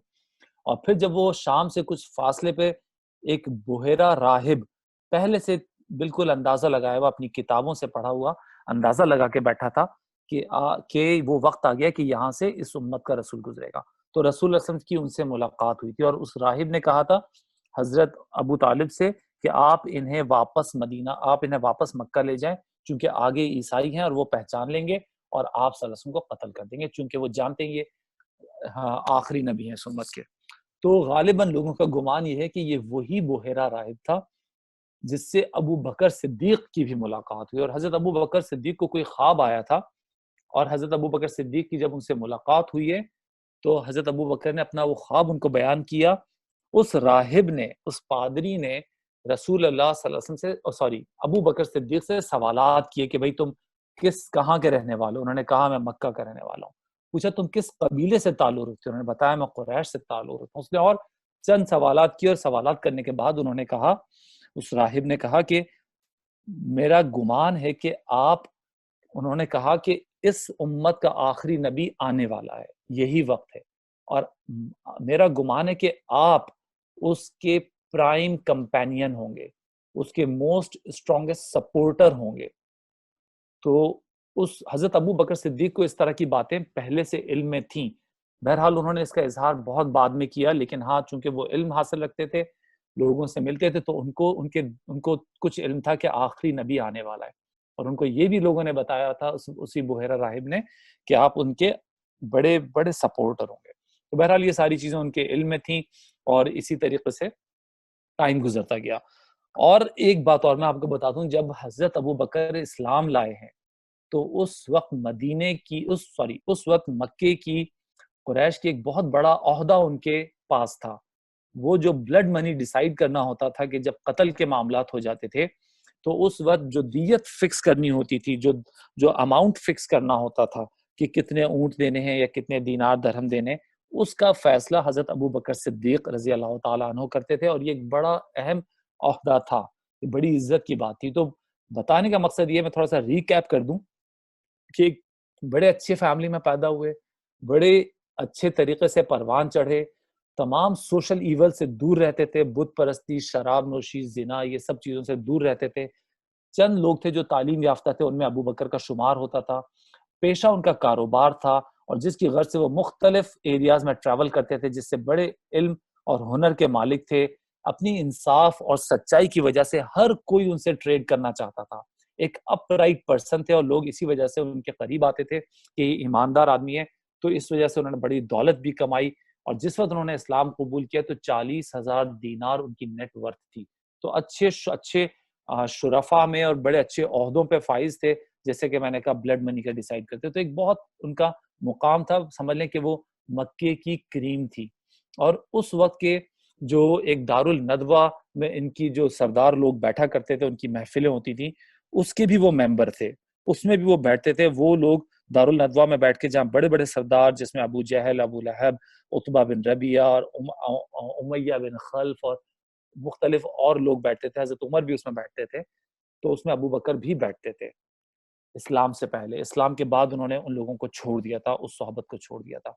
اور پھر جب وہ شام سے کچھ فاصلے پہ ایک بحیرہ راہب پہلے سے بالکل اندازہ لگایا ہوا، اپنی کتابوں سے پڑھا ہوا اندازہ لگا کے بیٹھا تھا کہ وہ وقت آ گیا کہ یہاں سے اس امت کا رسول گزرے گا، تو رسول اللہ علیہ وسلم کی ان سے ملاقات ہوئی تھی، اور اس راہب نے کہا تھا حضرت ابو طالب سے کہ آپ انہیں واپس مکہ لے جائیں، چونکہ آگے عیسائی ہیں اور وہ پہچان لیں گے اور آپ صلی اللہ علیہ وسلم کو قتل کر دیں گے، چونکہ وہ جانتے ہیں یہ آخری نبی ہیں اس امت کے۔ تو غالباً لوگوں کا گمان یہ ہے کہ یہ وہی بحیرہ راہب تھا جس سے ابو بکر صدیق کی بھی ملاقات ہوئی، اور حضرت ابو بکر صدیق کو کوئی خواب آیا تھا، اور حضرت ابو بکر صدیق کی جب ان سے ملاقات ہوئی ہے تو حضرت ابو بکر نے اپنا وہ خواب ان کو بیان کیا۔ اس راہب نے، اس پادری نے رسول اللہ صلی اللہ علیہ وسلم سے ابو بکر صدیق سے سوالات کیے کہ بھئی تم کہاں کے رہنے والے ہو؟ انہوں نے کہا میں مکہ کا رہنے والا ہوں۔ پوچھا تم کس قبیلے سے تعلق رکھتے ہو؟ انہوں نے بتایا میں قریش سے تعلق رکھتا ہوں۔ اس نے اور چند سوالات کیے، اور سوالات کرنے کے بعد انہوں نے کہا، اس راہب نے کہا کہ میرا گمان ہے کہ انہوں نے کہا کہ اس امت کا آخری نبی آنے والا ہے، یہی وقت ہے، اور میرا گمان ہے کہ آپ اس کے پرائم کمپینین ہوں گے، اس کے موسٹ اسٹرانگسٹ سپورٹر ہوں گے۔ تو اس حضرت ابو بکر صدیق کو اس طرح کی باتیں پہلے سے علم میں تھیں، بہرحال انہوں نے اس کا اظہار بہت بعد میں کیا، لیکن ہاں چونکہ وہ علم حاصل رکھتے تھے، لوگوں سے ملتے تھے، تو ان کو کچھ علم تھا کہ آخری نبی آنے والا ہے، اور ان کو یہ بھی لوگوں نے بتایا تھا اسی بحیرہ راہب نے کہ آپ ان کے بڑے بڑے سپورٹر ہوں گے۔ تو بہرحال یہ ساری چیزیں ان کے علم میں تھیں، اور اسی طریقے سے ٹائم گزرتا گیا۔ اور ایک بات اور میں آپ کو بتا دوں، جب حضرت ابو بکر اسلام لائے ہیں تو اس وقت اس وقت مکے کی قریش کی ایک بہت بڑا عہدہ ان کے پاس تھا۔ وہ جو بلڈ منی ڈیسائیڈ کرنا ہوتا تھا کہ جب قتل کے معاملات ہو جاتے تھے تو اس وقت جو دیت فکس کرنی ہوتی تھی، جو اماؤنٹ فکس کرنا ہوتا تھا کہ کتنے اونٹ دینے ہیں یا کتنے دینار درہم دینے، اس کا فیصلہ حضرت ابو بکر صدیق رضی اللہ تعالیٰ عنہ کرتے تھے، اور یہ ایک بڑا اہم عہدہ تھا، یہ بڑی عزت کی بات تھی۔ تو بتانے کا مقصد یہ، میں تھوڑا سا ریکیپ کر دوں کہ ایک بڑے اچھے فیملی میں پیدا ہوئے، بڑے اچھے طریقے سے پروان چڑھے، تمام سوشل ایول سے دور رہتے تھے، بت پرستی، شراب نوشی، زنا، یہ سب چیزوں سے دور رہتے تھے۔ چند لوگ تھے جو تعلیم یافتہ تھے، ان میں ابو بکر کا شمار ہوتا تھا۔ پیشہ ان کا کاروبار تھا، اور جس کی غرض سے وہ مختلف ایریاز میں ٹریول کرتے تھے، جس سے بڑے علم اور ہنر کے مالک تھے۔ اپنی انصاف اور سچائی کی وجہ سے ہر کوئی ان سے ٹریڈ کرنا چاہتا تھا۔ ایک اپ رائٹ پرسن تھے، اور لوگ اسی وجہ سے ان کے قریب آتے تھے کہ یہ ایماندار آدمی ہے، تو اس وجہ سے انہوں نے بڑی دولت بھی کمائی، اور جس وقت انہوں نے اسلام قبول کیا تو 40,000 دینار ان کی نیٹ ورتھ تھی۔ تو اچھے شرفا میں اور بڑے اچھے عہدوں پہ فائز تھے، جیسے کہ میں نے کہا بلڈ منی کا ڈیسائیڈ کرتے، تو ایک بہت ان کا مقام تھا، سمجھ لیں کہ وہ مکے کی کریم تھی۔ اور اس وقت کے جو ایک دارالندوہ میں ان کی جو سردار لوگ بیٹھا کرتے تھے، ان کی محفلیں ہوتی تھیں، اس کے بھی وہ ممبر تھے، اس میں بھی وہ بیٹھتے تھے۔ وہ لوگ دارالندوہ میں بیٹھ کے جہاں بڑے بڑے سردار، جس میں ابو جہل، ابو لہب، عتبہ بن ربیعہ اور امیہ بن خلف اور مختلف اور لوگ بیٹھتے تھے، حضرت عمر بھی اس میں بیٹھتے تھے، تو اس میں ابو بکر بھی بیٹھتے تھے۔ اسلام سے پہلے. اسلام کے بعد انہوں نے ان لوگوں کو چھوڑ دیا تھا, اس صحبت کو چھوڑ دیا تھا.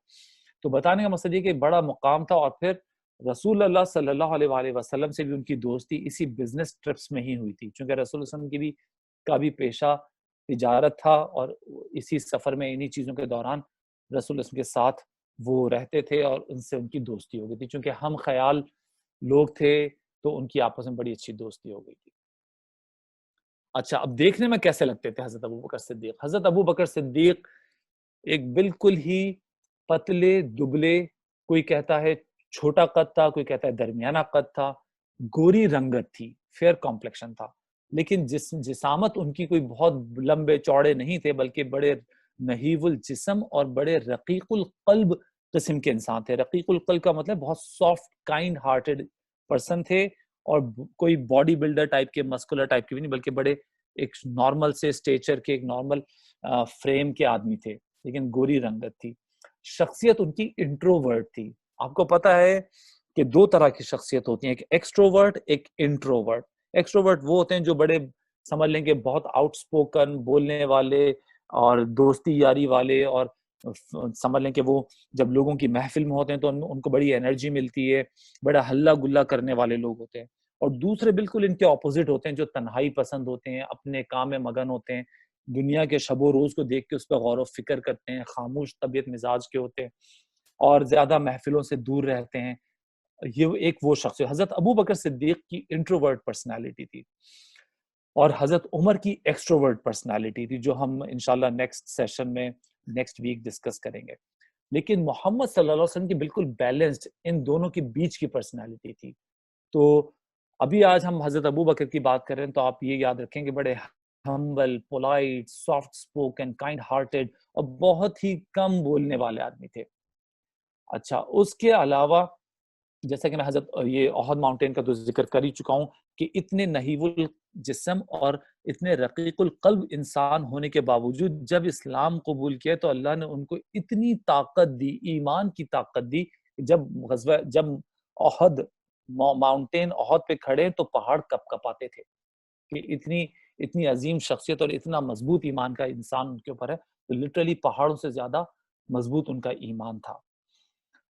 تو بتانے کا مقصد یہ کہ بڑا مقام تھا. اور پھر رسول اللہ صلی اللہ علیہ وآلہ وسلم سے بھی ان کی دوستی اسی بزنس ٹرپس میں ہی ہوئی تھی, چونکہ رسول اللہ علیہ وسلم کا بھی پیشہ تجارت تھا, اور اسی سفر میں انہی چیزوں کے دوران رسول اللہ علیہ وسلم کے ساتھ وہ رہتے تھے, اور ان سے ان کی دوستی ہو گئی تھی. چونکہ ہم خیال لوگ تھے تو ان کی آپس میں بڑی اچھی دوستی ہو گئی تھی. اچھا, اب دیکھنے میں کیسے لگتے تھے حضرت ابو بکر صدیق؟ حضرت ابو بکر صدیق ایک بالکل ہی پتلے دبلے, کوئی کہتا ہے چھوٹا قد تھا, کوئی کہتا ہے درمیانہ قد تھا, گوری رنگت تھی, فیئر کمپلیکشن تھا, لیکن جسامت ان کی کوئی بہت لمبے چوڑے نہیں تھے, بلکہ بڑے نحیف الجسم اور بڑے رقیق القلب قسم کے انسان تھے. رقیق القلب کا مطلب بہت سافٹ کائنڈ ہارٹڈ پرسن تھے, اور کوئی باڈی بلڈر ٹائپ کے, مسکولر ٹائپ کے بھی نہیں, بلکہ بڑے ایک نارمل سے اسٹیچر کے, ایک نارمل فریم کے آدمی تھے, لیکن گوری رنگت تھی. شخصیت ان کی انٹروورٹ تھی. آپ کو پتا ہے کہ دو طرح کی شخصیت ہوتی ہیں, ایک ایکسٹروورٹ, ایک انٹروورٹ. ایکسٹروورٹ وہ ہوتے ہیں جو بڑے سمجھ لیں کہ بہت آؤٹ سپوکن, بولنے والے اور دوستی یاری والے, اور سمجھ لیں کہ وہ جب لوگوں کی محفل میں ہوتے ہیں تو ان کو بڑی انرجی ملتی ہے, بڑا ہلا گلا کرنے والے لوگ ہوتے ہیں. اور دوسرے بالکل ان کے اپوزٹ ہوتے ہیں, جو تنہائی پسند ہوتے ہیں, اپنے کام میں مگن ہوتے ہیں, دنیا کے شب و روز کو دیکھ کے اس پہ غور و فکر کرتے ہیں, خاموش طبیعت مزاج کے ہوتے ہیں, اور زیادہ محفلوں سے دور رہتے ہیں. یہ ایک وہ شخص ہے. حضرت ابو بکر صدیق کی انٹروورٹ پرسنالٹی تھی, اور حضرت عمر کی ایکسٹروورٹ پرسنالٹی تھی, جو ہم انشاءاللہ نیکسٹ سیشن میں نیکسٹ ویک ڈسکس کریں گے. لیکن محمد صلی اللہ علیہ وسلم کی بالکل بیلنسڈ ان دونوں کے بیچ کی پرسنالٹی تھی. تو ابھی آج ہم حضرت ابو بکر کی بات کر رہے ہیں, تو آپ یہ یاد رکھیں کہ بڑے humble, polite, soft spoken, kind hearted اور بہت ہی کم بولنے والے آدمی تھے. اچھا, اس کے علاوہ جیسا کہ میں حضرت یہ احد ماؤنٹین کا تو ذکر کر ہی چکا ہوں کہ اتنے نحیف الجسم اور اتنے رقیق القلب انسان ہونے کے باوجود جب اسلام قبول کیا تو اللہ نے ان کو اتنی طاقت دی, ایمان کی طاقت دی. جب احد ماؤنٹین احد پہ کھڑے تو پہاڑ کپ کپاتے تھے, کہ اتنی عظیم شخصیت اور اتنا مضبوط ایمان کا انسان ان کے اوپر ہے, تو لٹرلی پہاڑوں سے زیادہ مضبوط ان کا ایمان تھا.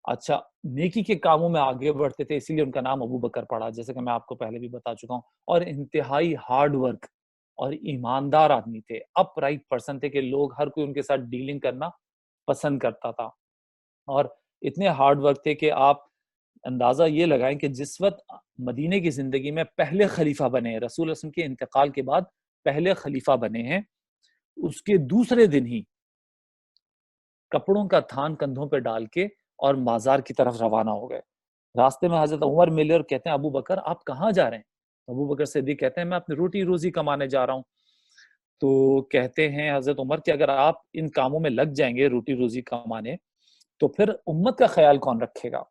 اچھا, نیکی کے کاموں میں آگے بڑھتے تھے, اسی لیے ان کا نام ابو بکر پڑا, جیسے کہ میں آپ کو پہلے بھی بتا چکا ہوں. اور انتہائی ہارڈ ورک اور ایماندار آدمی تھے, اپ رائٹ پرسن تھے, کہ لوگ ہر کوئی ان کے ساتھ ڈیلنگ کرنا پسند کرتا تھا. اور اتنے ہارڈ ورک تھے کہ آپ اندازہ یہ لگائیں کہ جس وقت مدینے کی زندگی میں پہلے خلیفہ بنے, رسول اللہ صلی اللہ علیہ وسلم کے انتقال کے بعد پہلے خلیفہ بنے ہیں, اس کے دوسرے دن ہی کپڑوں کا تھان کندھوں پہ ڈال کے اور مازار کی طرف روانہ ہو گئے. راستے میں حضرت عمر ملے اور کہتے ہیں ابو بکر آپ کہاں جا رہے ہیں؟ ابو بکر صدیق کہتے ہیں میں اپنی روٹی روزی کمانے جا رہا ہوں. تو کہتے ہیں حضرت عمر کہ اگر آپ ان کاموں میں لگ جائیں گے روٹی روزی کمانے, تو پھر امت کا خیال کون رکھے گا,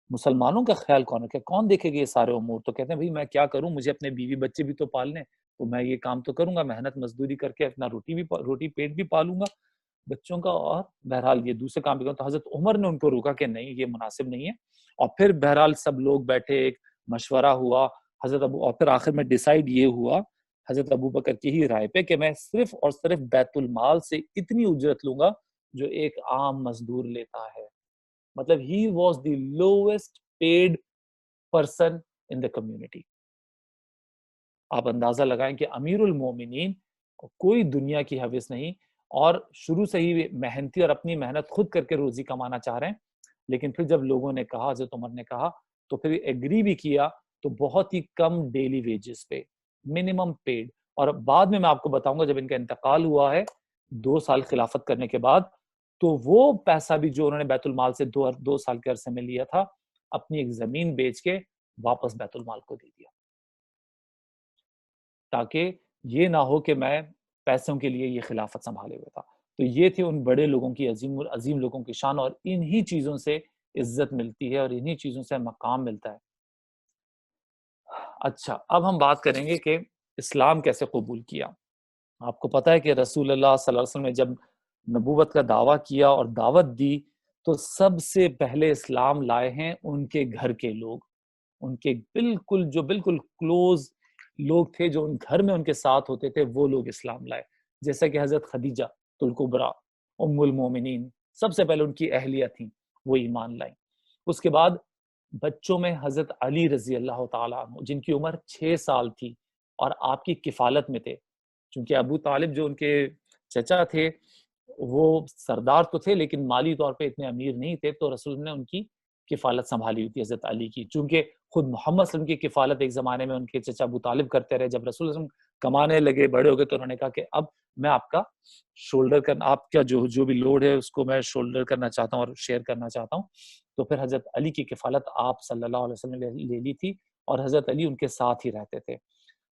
مسلمانوں کا خیال کون رکھے گا, کون دیکھے گا یہ سارے امور؟ تو کہتے ہیں بھائی میں کیا کروں, مجھے اپنے بیوی بچے بھی تو پالنے, تو میں یہ کام تو کروں گا, محنت مزدوری کر کے اپنا روٹی پیٹ بھی پالوں گا بچوں کا, اور بہرحال یہ دوسرے کام بھی کروں. تو حضرت عمر نے ان کو روکا کہ نہیں, یہ مناسب نہیں ہے. اور پھر بہرحال سب لوگ بیٹھے, ایک مشورہ ہوا اور پھر آخر میں ڈیسائیڈ یہ ہوا حضرت ابو بکر کی ہی رائے پہ کہ میں صرف اور صرف بیت المال سے اتنی اجرت لوں گا جو ایک عام مزدور لیتا ہے. مطلب he was the lowest paid person in the community. آپ اندازہ لگائیں کہ امیر المومنین کوئی دنیا کی حوث نہیں, اور شروع سے ہی محنتی اور اپنی محنت خود کر کے روزی کمانا چاہ رہے ہیں. لیکن پھر جب لوگوں نے کہا, حضرت عمر نے کہا, تو پھر ایگری بھی کیا, تو بہت ہی کم ڈیلی ویجز پہ, منیمم پیڈ. اور بعد میں آپ کو بتاؤں گا جب ان کا انتقال ہوا ہے 2 سال خلافت کرنے کے بعد, تو وہ پیسہ بھی جو انہوں نے بیت المال سے 2 سال کے عرصے میں لیا تھا, اپنی ایک زمین بیچ کے واپس بیت المال کو دے دیا, تاکہ یہ نہ ہو کہ میں پیسوں کے لیے یہ خلافت سنبھالے ہوئے تھا. تو یہ تھی ان بڑے لوگوں کی, عظیم لوگوں کی شان, اور انہی چیزوں سے عزت ملتی ہے اور انہی چیزوں سے مقام ملتا ہے. اچھا, اب ہم بات کریں گے کہ اسلام کیسے قبول کیا. آپ کو پتا ہے کہ رسول اللہ صلی اللہ علیہ وسلم نے جب نبوت کا دعویٰ کیا اور دعوت دی, تو سب سے پہلے اسلام لائے ہیں ان کے گھر کے لوگ, ان کے بالکل کلوز لوگ تھے, جو ان گھر میں ان کے ساتھ ہوتے تھے, وہ لوگ اسلام لائے. جیسا کہ حضرت خدیجہ الکبریٰ ام المومنین سب سے پہلے ان کی اہلیہ تھیں، وہ ایمان لائیں۔ اس کے بعد بچوں میں حضرت علی رضی اللہ تعالیٰ عنہ جن کی عمر 6 سال تھی اور آپ کی کفالت میں تھے، چونکہ ابو طالب جو ان کے چچا تھے وہ سردار تو تھے لیکن مالی طور پہ اتنے امیر نہیں تھے، تو رسول نے ان کی کفالت سنبھالی ہوئی تھی حضرت علی کی، چونکہ خود محمد صلی اللہ علیہ وسلم کی کفالت ایک زمانے میں ان کے چچا ابو طالب کرتے رہے۔ جب رسول اللہ علیہ وسلم کمانے لگے، بڑے ہو گئے، تو انہوں نے کہا کہ اب میں آپ کا شولڈر کرنا، آپ کا جو بھی لوڈ ہے اس کو میں شولڈر کرنا چاہتا ہوں اور شیئر کرنا چاہتا ہوں۔ تو پھر حضرت علی کی کفالت آپ صلی اللہ علیہ وسلم نے لے لی تھی اور حضرت علی ان کے ساتھ ہی رہتے تھے۔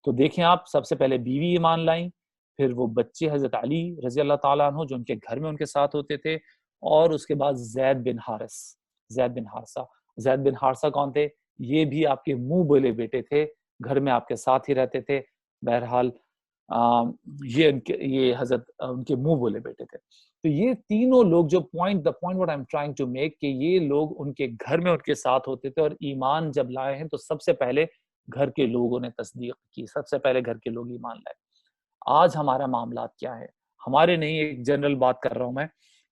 تو دیکھیں آپ، سب سے پہلے بیوی ایمان لائیں، پھر وہ بچے حضرت علی رضی اللہ تعالیٰ عنہ جو ان کے گھر میں ان کے ساتھ ہوتے تھے، اور اس کے بعد زید بن حارثہ۔ زید بن حارثہ کون تھے؟ یہ بھی آپ کے منہ بولے بیٹے تھے، گھر میں آپ کے ساتھ ہی رہتے تھے۔ بہرحال یہ حضرت ان کے منہ بولے بیٹے تھے۔ تو یہ تینوں لوگ جو the point what I'm trying to make کہ یہ لوگ ان کے گھر میں ان کے ساتھ ہوتے تھے، اور ایمان جب لائے ہیں تو سب سے پہلے گھر کے لوگوں نے تصدیق کی، سب سے پہلے گھر کے لوگ ایمان لائے۔ آج ہمارا معاملات کیا ہے؟ ہمارے نہیں، ایک جنرل بات کر رہا ہوں میں،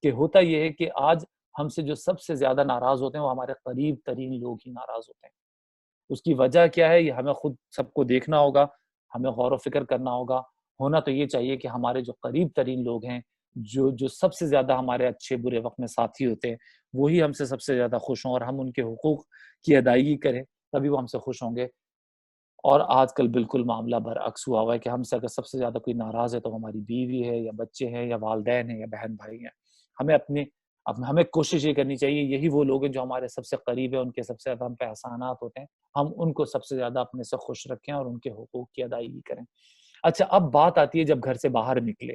کہ ہوتا یہ ہے کہ آج ہم سے جو سب سے زیادہ ناراض ہوتے ہیں وہ ہمارے قریب ترین لوگ ہی ناراض ہوتے ہیں۔ اس کی وجہ کیا ہے؟ یہ ہمیں خود سب کو دیکھنا ہوگا، ہمیں غور و فکر کرنا ہوگا۔ ہونا تو یہ چاہیے کہ ہمارے جو قریب ترین لوگ ہیں، جو سب سے زیادہ ہمارے اچھے برے وقت میں ساتھی ہوتے ہیں، وہی ہم سے سب سے زیادہ خوش ہوں اور ہم ان کے حقوق کی ادائیگی کریں، تبھی وہ ہم سے خوش ہوں گے۔ اور آج کل بالکل معاملہ برعکس ہوا ہوا ہے کہ ہم سے اگر سب سے زیادہ کوئی ناراض ہے تو ہماری بیوی ہے یا بچے ہیں یا والدین ہیں یا بہن بھائی ہیں۔ ہمیں کوشش یہ کرنی چاہیے، یہی وہ لوگ ہیں جو ہمارے سب سے قریب ہیں، ان کے سب سے زیادہ ہم پہ احسانات ہوتے ہیں، ہم ان کو سب سے زیادہ اپنے سے خوش رکھیں اور ان کے حقوق کی ادائیگی کریں۔ اچھا، اب بات آتی ہے جب گھر سے باہر نکلے۔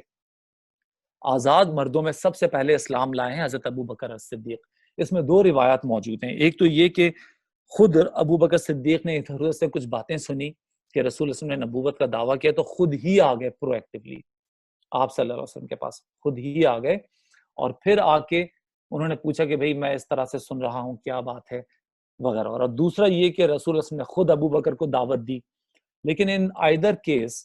آزاد مردوں میں سب سے پہلے اسلام لائے ہیں حضرت ابو بکر الصدیق۔ اس میں 2 روایات موجود ہیں۔ ایک تو یہ کہ خود ابو بکر صدیق نے حضرت سے کچھ باتیں سنی کہ رسول اللہ علیہ وسلم نے نبوت کا دعویٰ کیا، تو خود ہی آ گئے پرو ایکٹیولی آپ صلی اللہ علیہ وسلم کے پاس، خود ہی آ گئے اور پھر آ کے انہوں نے پوچھا کہ بھئی میں اس طرح سے سن رہا ہوں، کیا بات ہے وغیرہ۔ اور دوسرا یہ کہ رسول اللہ علیہ وسلم نے خود ابو بکر کو دعوت دی۔ لیکن ان آئدر کیس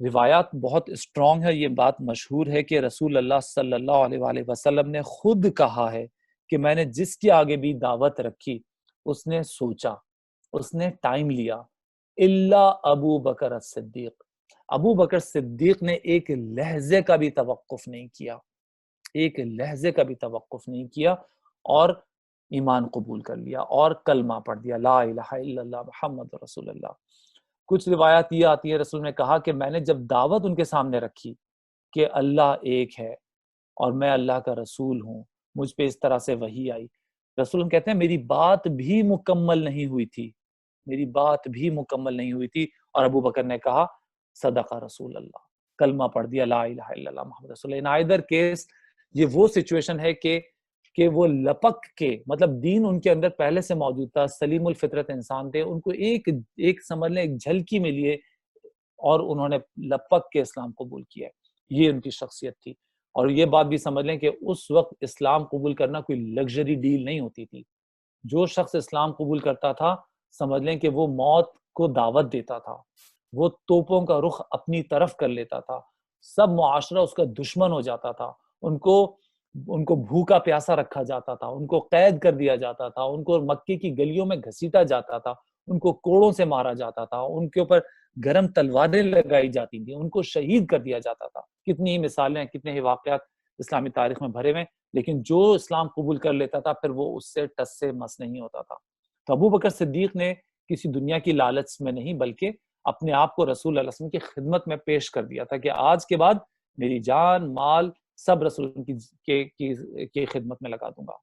روایات بہت اسٹرانگ ہے، یہ بات مشہور ہے کہ رسول اللہ صلی اللہ علیہ وآلہ وسلم نے خود کہا ہے کہ میں نے جس کے آگے بھی دعوت رکھی اس نے سوچا، اس نے ٹائم لیا، الا ابو بکر الصدیق۔ ابو بکر صدیق نے ایک لہجے کا بھی توقف نہیں کیا، ایک لہجے کا بھی توقف نہیں کیا، اور ایمان قبول کر لیا اور کلمہ پڑھ دیا، لا الہ الا اللہ محمد رسول اللہ۔ کچھ روایات یہ آتی ہے رسول نے کہا کہ میں نے جب دعوت ان کے سامنے رکھی کہ اللہ ایک ہے اور میں اللہ کا رسول ہوں، مجھ پہ اس طرح سے وحی آئی، رسول کہتے ہیں میری بات بھی مکمل نہیں ہوئی تھی، میری بات بھی مکمل نہیں ہوئی تھی، اور ابو بکر نے کہا صدق رسول اللہ، کلمہ پڑھ دیا لا الہ الا اللہ محمد رسول اللہ۔ ان آئدر کیس یہ وہ سچویشن ہے کہ وہ لپک کے، مطلب دین ان کے اندر پہلے سے موجود تھا، سلیم الفطرت انسان تھے، ان کو ایک سمجھ لیں ایک جھلکی میں لیے اور انہوں نے لپک کے اسلام قبول کیا، یہ ان کی شخصیت تھی۔ اور یہ بات بھی سمجھ لیں کہ اس وقت اسلام قبول کرنا کوئی لگژری ڈیل نہیں ہوتی تھی۔ جو شخص اسلام قبول کرتا تھا سمجھ لیں کہ وہ موت کو دعوت دیتا تھا، وہ توپوں کا رخ اپنی طرف کر لیتا تھا، سب معاشرہ اس کا دشمن ہو جاتا تھا، ان کو بھوکا پیاسا رکھا جاتا تھا، ان کو قید کر دیا جاتا تھا، ان کو مکے کی گلیوں میں گھسیٹا جاتا تھا، ان کو کوڑوں سے مارا جاتا تھا، ان کے اوپر گرم تلواریں لگائی جاتی تھیں، ان کو شہید کر دیا جاتا تھا۔ کتنی ہی مثالیں، کتنے ہی واقعات اسلامی تاریخ میں بھرے ہوئے، لیکن جو اسلام قبول کر لیتا تھا پھر وہ اس سے ٹس سے مس نہیں ہوتا تھا۔ تو ابو بکر صدیق نے کسی دنیا کی لالچ میں نہیں بلکہ اپنے آپ کو رسول اللہ علیہ وسلم کی خدمت میں پیش کر دیا تھا کہ آج کے بعد میری جان مال سب رسول کی خدمت میں لگا دوں گا۔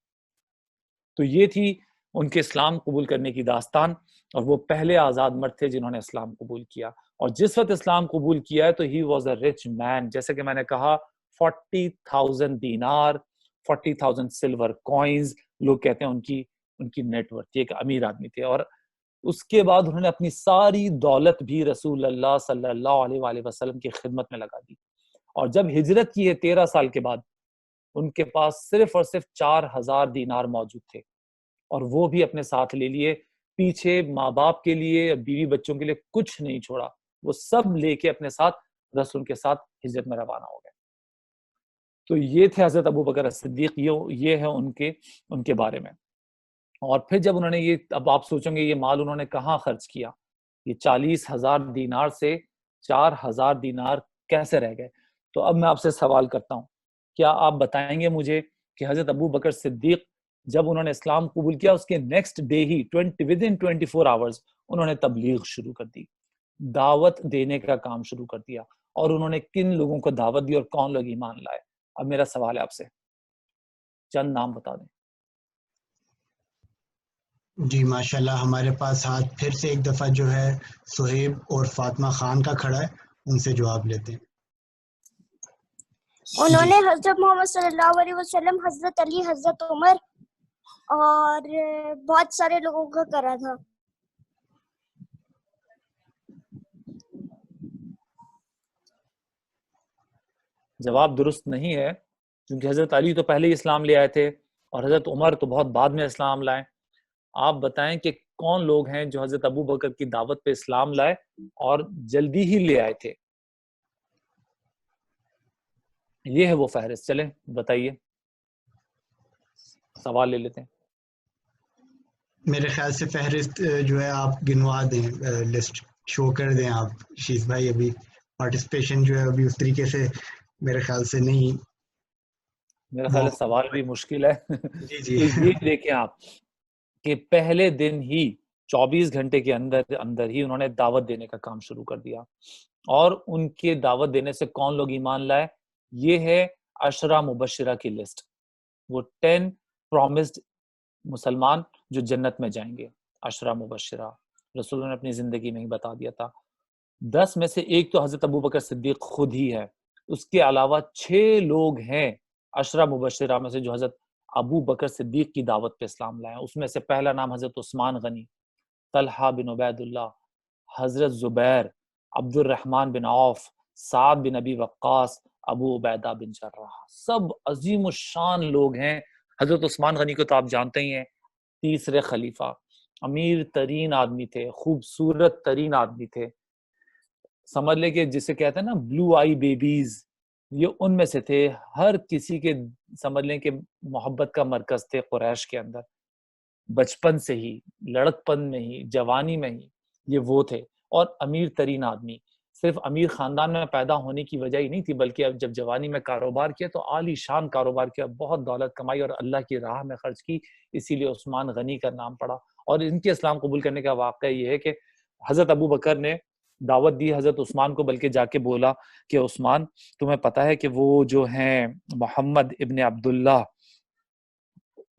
تو یہ تھی ان کے اسلام قبول کرنے کی داستان، اور وہ پہلے آزاد مرد تھے جنہوں نے اسلام قبول کیا۔ اور جس وقت اسلام قبول کیا ہے تو ہی واز اے رچ مین، جیسے کہ میں نے کہا 40,000 دینار، 40,000 سلور کوئنز، لوگ کہتے ہیں ان کی نیٹ ورتھ، ایک امیر آدمی تھے۔ اور اس کے بعد انہوں نے اپنی ساری دولت بھی رسول اللہ صلی اللہ علیہ وآلہ وسلم کی خدمت میں لگا دی۔ اور جب ہجرت کی ہے 13 سال کے بعد، ان کے پاس صرف اور صرف 4,000 دینار موجود تھے، اور وہ بھی اپنے ساتھ لے لیے، پیچھے ماں باپ کے لیے بیوی بچوں کے لیے کچھ نہیں چھوڑا، وہ سب لے کے اپنے ساتھ رسول کے ساتھ ہجرت میں روانہ ہو گئے. تو یہ تھے حضرت ابو بکر صدیق، یہ ہے ان کے بارے میں. اور پھر جب انہوں نے یہ، اب آپ سوچیں گے یہ مال انہوں نے کہاں خرچ کیا، یہ 40,000 دینار سے 4,000 دینار کیسے رہ گئے؟ تو اب میں آپ سے سوال کرتا ہوں، کیا آپ بتائیں گے مجھے کہ حضرت ابو بکر صدیق جب انہوں نے اسلام قبول کیا اس کے نیکسٹ ڈے ہی ودن 24 آورز انہوں نے تبلیغ شروع کر دی، دعوت دینے کا کام شروع کر دیا، اور انہوں نے کن لوگوں کو دعوت دی اور کون لوگ ایمان لائے؟ اب میرا سوال ہے آپ سے، چند نام بتا دیں. جی ماشاءاللہ، ہمارے پاس ہاتھ پھر سے ایک دفعہ جو ہے سہیب اور فاطمہ خان کا کھڑا ہے، ان سے جواب لیتے ہیں. انہوں نے حضرت محمد صلی اللہ علیہ وسلم، حضرت علی، حضرت عمر اور بہت سارے لوگوں کا کرا تھا. جواب درست نہیں ہے، کیونکہ حضرت علی تو پہلے ہی اسلام لے آئے تھے اور حضرت عمر تو بہت بعد میں اسلام لائے. آپ بتائیں کہ کون لوگ ہیں جو حضرت ابو بکر کی دعوت پہ اسلام لائے اور جلدی ہی لے آئے تھے؟ یہ ہے وہ فہرست. چلیں بتائیے، سوال لے لیتے ہیں. میرے خیال سے فہرست جو ہے آپ گنوا دیں، لسٹ شو کر دیں آپ شیز بھائی. ابھی پارٹیسپیشن جو ہے ابھی اس طریقے سے میرے خیال سے نہیں. میرا خیال ہے سوال بھی مشکل ہے. جی جی. تو یہ دیکھیں آپ کہ پہلے دن ہی 24 گھنٹے کے اندر ہی انہوں نے دعوت دینے کا کام شروع کر دیا. اور ان کے دعوت دینے سے کون لوگ ایمان لائے؟ یہ ہے عشرہ مبشرہ کی لسٹ، وہ 10 پرومسڈ مسلمان جو جنت میں جائیں گے. عشرہ مبشرہ رسول نے اپنی زندگی میں ہی بتا دیا تھا. 10 میں سے ایک تو حضرت ابو بکر صدیق خود ہی ہے، اس کے علاوہ 6 لوگ ہیں عشرہ مبشرہ میں سے جو حضرت ابو بکر صدیق کی دعوت پہ اسلام لائے ہیں. اس میں سے پہلا نام حضرت عثمان غنی، طلحہ بن عبید اللہ، حضرت زبیر، عبد الرحمن بن عوف، سعد بن ابی وقاص، ابو عبیدہ بن جراح. سب عظیم الشان لوگ ہیں. حضرت عثمان غنی کو تو آپ جانتے ہی ہیں، تیسرے خلیفہ، امیر ترین آدمی تھے، خوبصورت ترین آدمی تھے. سمجھ لے کہ جسے کہتے ہیں نا بلو آئی بیبیز، یہ ان میں سے تھے. ہر کسی کے سمجھ لیں کہ محبت کا مرکز تھے قریش کے اندر. بچپن سے ہی، لڑکپن میں ہی، جوانی میں ہی یہ وہ تھے. اور امیر ترین آدمی صرف امیر خاندان میں پیدا ہونے کی وجہ ہی نہیں تھی، بلکہ اب جب جوانی میں کاروبار کیا تو عالی شان کاروبار کیا، بہت دولت کمائی اور اللہ کی راہ میں خرچ کی. اسی لیے عثمان غنی کا نام پڑا. اور ان کے اسلام قبول کرنے کا واقعہ یہ ہے کہ حضرت ابو بکر نے دعوت دی حضرت عثمان کو، بلکہ جا کے بولا کہ عثمان تمہیں پتہ ہے کہ وہ جو ہیں محمد ابن عبداللہ،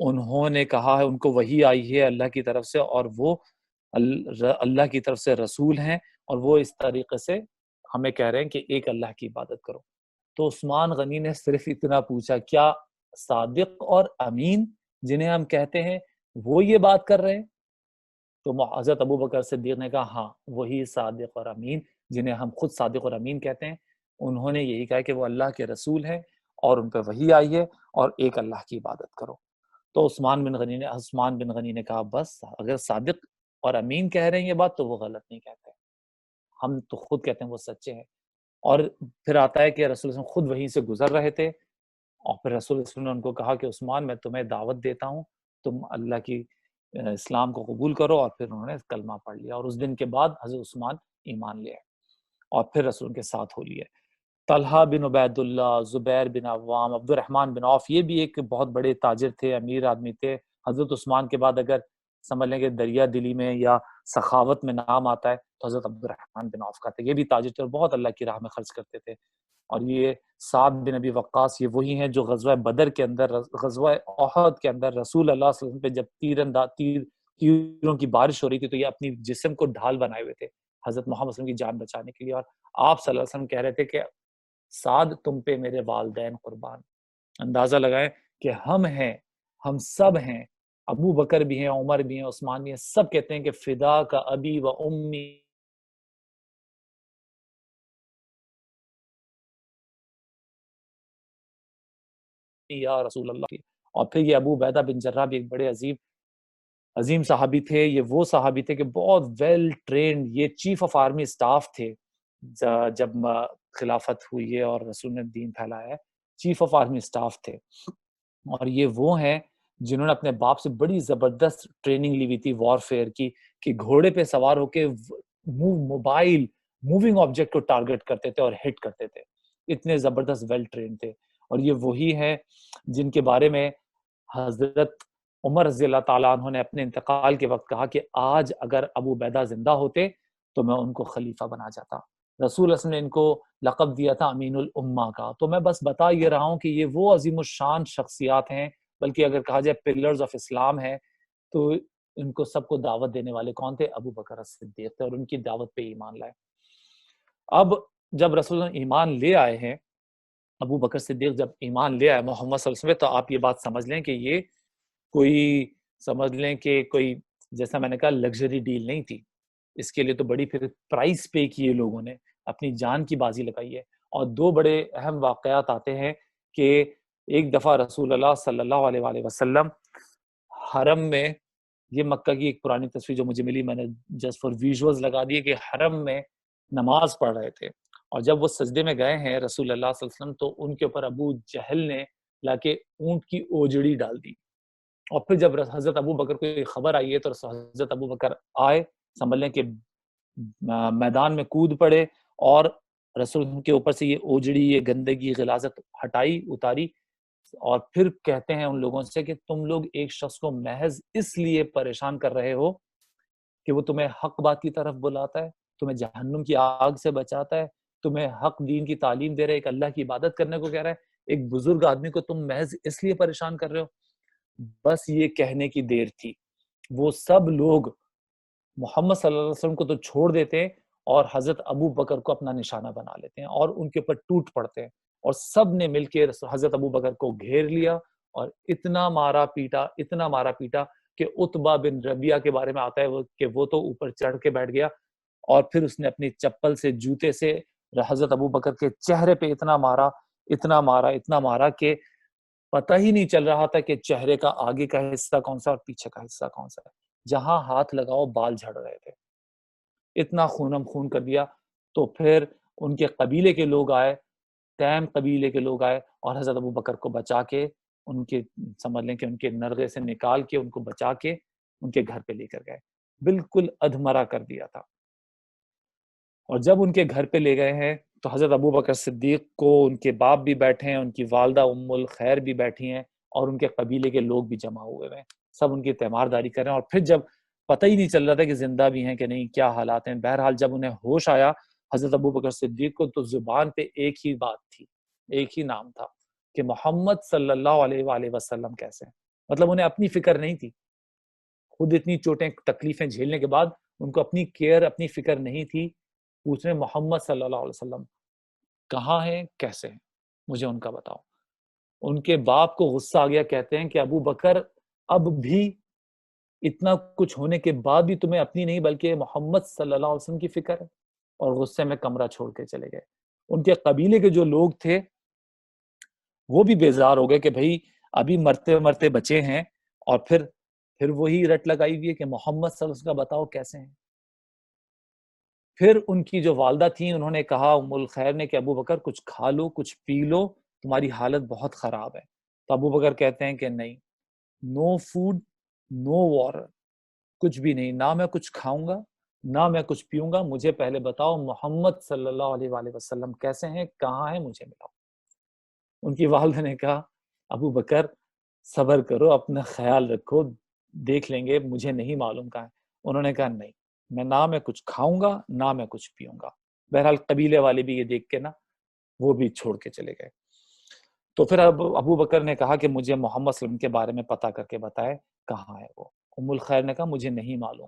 انہوں نے کہا ہے، ان کو وحی آئی ہے اللہ کی طرف سے، اور وہ اللہ کی طرف سے رسول ہیں، اور وہ اس طریقے سے ہمیں کہہ رہے ہیں کہ ایک اللہ کی عبادت کرو. تو عثمان غنی نے صرف اتنا پوچھا، کیا صادق اور امین جنہیں ہم کہتے ہیں وہ یہ بات کر رہے ہیں؟ تو حضرت ابو بکر صدیق نے کہا ہاں وہی صادق اور امین جنہیں ہم خود صادق اور امین کہتے ہیں. انہوں نے یہی کہا کہ وہ اللہ کے رسول ہیں اور ان پہ وحی آئی ہے اور ایک اللہ کی عبادت کرو. تو عثمان بن غنی نے کہا بس اگر صادق اور امین کہہ رہے ہیں یہ بات تو وہ غلط نہیں کہتے، ہم تو خود کہتے ہیں وہ سچے ہیں. اور پھر آتا ہے کہ رسول اللہ خود وہیں سے گزر رہے تھے، اور پھر رسول اللہ نے ان کو کہا کہ عثمان میں تمہیں دعوت دیتا ہوں، تم اللہ کی اسلام کو قبول کرو. اور پھر انہوں نے کلمہ پڑھ لیا، اور اس دن کے بعد حضرت عثمان ایمان لے آئے اور پھر رسول کے ساتھ ہو لیے. طلحہ بن عبید اللہ، زبیر بن عوام، عبد الرحمن بن عوف، یہ بھی ایک بہت بڑے تاجر تھے، امیر آدمی تھے. حضرت عثمان کے بعد اگر سمجھ لیں کہ دریا دلی میں یا سخاوت میں نام آتا ہے تو حضرت عبد الرحمن بن عوف کا تھا. یہ بھی تاجر تھے اور بہت اللہ کی راہ میں خرچ کرتے تھے. اور یہ سعد بن ابی وقاص، یہ وہی ہیں جو غزوہ بدر کے اندر، غزوہ احد کے اندر رسول اللہ صلی اللہ علیہ وسلم پہ جب تیروں کی بارش ہو رہی تھی تو یہ اپنی جسم کو ڈھال بنائے ہوئے تھے حضرت محمد صلی اللہ علیہ وسلم کی جان بچانے کے لیے. اور آپ صلی اللہ علیہ وسلم کہہ رہے تھے کہ سعد تم پہ میرے والدین قربان. اندازہ لگائیں کہ ہم سب ہیں، ابو بکر بھی ہیں، عمر بھی ہیں، عثمان بھی ہیں، سب کہتے ہیں کہ فدا کا ابی و امی یا رسول اللہ. اور پھر یہ ابو عبیدہ بن جراح بھی ایک بڑے عظیم صحابی تھے. یہ وہ صحابی تھے کہ بہت ویل ٹرینڈ، یہ چیف آف آرمی اسٹاف تھے جب خلافت ہوئی ہے اور رسول نے دین پھیلایا ہے، چیف آف آرمی اسٹاف تھے، اور یہ وہ ہیں جنہوں نے اپنے باپ سے بڑی زبردست ٹریننگ لی ہوئی تھی وار فیئر کی، کہ گھوڑے پہ سوار ہو کے موبائل موونگ آبجیکٹ کو ٹارگٹ کرتے تھے اور ہٹ کرتے تھے، اتنے زبردست ویل ٹرین تھے. اور یہ وہی ہیں جن کے بارے میں حضرت عمر رضی اللہ تعالیٰ عنہ نے اپنے انتقال کے وقت کہا کہ آج اگر ابو عبیدہ زندہ ہوتے تو میں ان کو خلیفہ بنا جاتا. رسول اللہ نے ان کو لقب دیا تھا امین الامہ کا. تو میں بس بتا یہ رہا ہوں کہ یہ وہ عظیم الشان شخصیات ہیں، بلکہ اگر کہا جائے پلرز آف اسلام ہیں، تو ان کو سب کو دعوت دینے والے کون تھے؟ ابو بکر صدیق تھے، اور ان کی دعوت پہ ایمان لائے. اب جب رسول اللہ ایمان لے آئے ہیں، ابو بکر صدیق جب ایمان لے آئے محمد صلی اللہ علیہ وسلم، تو آپ یہ بات سمجھ لیں کہ یہ کوئی سمجھ لیں کہ کوئی جیسا میں نے کہا لگژری ڈیل نہیں تھی. اس کے لیے تو بڑی پھر پرائز پے کیے لوگوں نے، اپنی جان کی بازی لگائی ہے. اور دو بڑے اہم واقعات آتے ہیں کہ ایک دفعہ رسول اللہ صلی اللہ علیہ وآلہ وسلم حرم میں، یہ مکہ کی ایک پرانی تصویر جو مجھے ملی، میں نے جسٹ فار ویژولز لگا دیے، کہ حرم میں نماز پڑھ رہے تھے، اور جب وہ سجدے میں گئے ہیں رسول اللہ صلی اللہ علیہ وسلم، تو ان کے اوپر ابو جہل نے لا کے اونٹ کی اوجڑی ڈال دی. اور پھر جب حضرت ابو بکر کو یہ خبر آئی ہے تو حضرت ابو بکر آئے، سمجھ لیں کہ میدان میں کود پڑے، اور رسول کے اوپر سے یہ اوجڑی، یہ گندگی، غلاظت ہٹائی، اتاری، اور پھر کہتے ہیں ان لوگوں سے کہ تم لوگ ایک شخص کو محض اس لیے پریشان کر رہے ہو کہ وہ تمہیں حق بات کی طرف بلاتا ہے، تمہیں جہنم کی آگ سے بچاتا ہے، تمہیں حق دین کی تعلیم دے رہے، ایک اللہ کی عبادت کرنے کو کہہ رہا ہے، ایک بزرگ آدمی کو تم محض اس لیے پریشان کر رہے ہو. بس یہ کہنے کی دیر تھی، وہ سب لوگ محمد صلی اللہ علیہ وسلم کو تو چھوڑ دیتے اور حضرت ابو بکر کو اپنا نشانہ بنا لیتے ہیں اور ان کے اوپر ٹوٹ پڑتے ہیں، اور سب نے مل کے حضرت ابو بکر کو گھیر لیا اور اتنا مارا پیٹا کہ عتبہ بن ربیعہ کے بارے میں آتا ہے کہ وہ تو اوپر چڑھ کے بیٹھ گیا، اور پھر اس نے اپنی چپل سے، جوتے سے حضرت ابو بکر کے چہرے پہ اتنا مارا کہ پتہ ہی نہیں چل رہا تھا کہ چہرے کا آگے کا حصہ کون سا اور پیچھے کا حصہ کون سا ہے. جہاں ہاتھ لگاؤ بال جھڑ رہے تھے، اتنا خونم خون کر دیا. تو پھر ان کے قبیلے کے لوگ آئے، تیم قبیلے کے لوگ آئے، اور حضرت ابو بکر کو بچا کے، ان کے سمجھ لیں کہ ان کے نرغے سے نکال کے ان کو بچا کے ان کے گھر پہ لے کر گئے. بالکل ادھمرا کر دیا تھا. اور جب ان کے گھر پہ لے گئے ہیں تو حضرت ابو بکر صدیق کو ان کے باپ بھی بیٹھے ہیں، ان کی والدہ ام الخیر بھی بیٹھی ہیں، اور ان کے قبیلے کے لوگ بھی جمع ہوئے ہیں، سب ان کی تیمارداری کر رہے ہیں. اور پھر جب پتہ ہی نہیں چل رہا تھا کہ زندہ بھی ہیں کہ نہیں، کیا حالات ہیں، بہرحال جب انہیں ہوش آیا حضرت ابو بکر صدیق کو، تو زبان پہ ایک ہی بات تھی، ایک ہی نام تھا کہ محمد صلی اللہ علیہ وآلہ وسلم کیسے ہیں. مطلب انہیں اپنی فکر نہیں تھی، خود اتنی چوٹیں تکلیفیں جھیلنے کے بعد ان کو اپنی کیئر، اپنی فکر نہیں تھی. پوچھ رہے محمد صلی اللہ علیہ وسلم کہاں ہیں، کیسے ہیں، مجھے ان کا بتاؤ. ان کے باپ کو غصہ آ گیا، کہتے ہیں کہ ابو بکر اب بھی اتنا کچھ ہونے کے بعد بھی تمہیں اپنی نہیں بلکہ محمد صلی اللہ علیہ وسلم کی فکر ہے، اور غصے میں کمرہ چھوڑ کے چلے گئے. ان کے قبیلے کے جو لوگ تھے وہ بھی بیزار ہو گئے کہ بھئی ابھی مرتے مرتے بچے ہیں، اور پھر وہی رٹ لگائی ہوئی ہے کہ محمد صلی اللہ علیہ وسلم کا بتاؤ کیسے ہیں. پھر ان کی جو والدہ تھیں انہوں نے کہا، ام الخیر نے، کہ ابو بکر کچھ کھا لو، کچھ پی لو، تمہاری حالت بہت خراب ہے. تو ابو بکر کہتے ہیں کہ نہیں، نو فوڈ نو واٹر، کچھ بھی نہیں، نہ میں کچھ کھاؤں گا نہ میں کچھ پیوں گا، مجھے پہلے بتاؤ محمد صلی اللہ علیہ وآلہ وسلم کیسے ہیں، کہاں ہیں، مجھے ملاؤ. ان کی والدہ نے کہا ابو بکر صبر کرو، اپنا خیال رکھو، دیکھ لیں گے، مجھے نہیں معلوم کہاں ہے. انہوں نے کہا نہیں، نہ میں کچھ کھاؤں گا نہ میں کچھ پیوں گا. بہرحال قبیلے والے بھی یہ دیکھ کے نا وہ بھی چھوڑ کے چلے گئے. تو پھر ابو بکر نے کہا کہ مجھے محمد صلی اللہ علیہ وسلم کے بارے میں پتہ کر کے بتائے کہاں ہے وہ. ام الخیر نے کہا مجھے نہیں معلوم.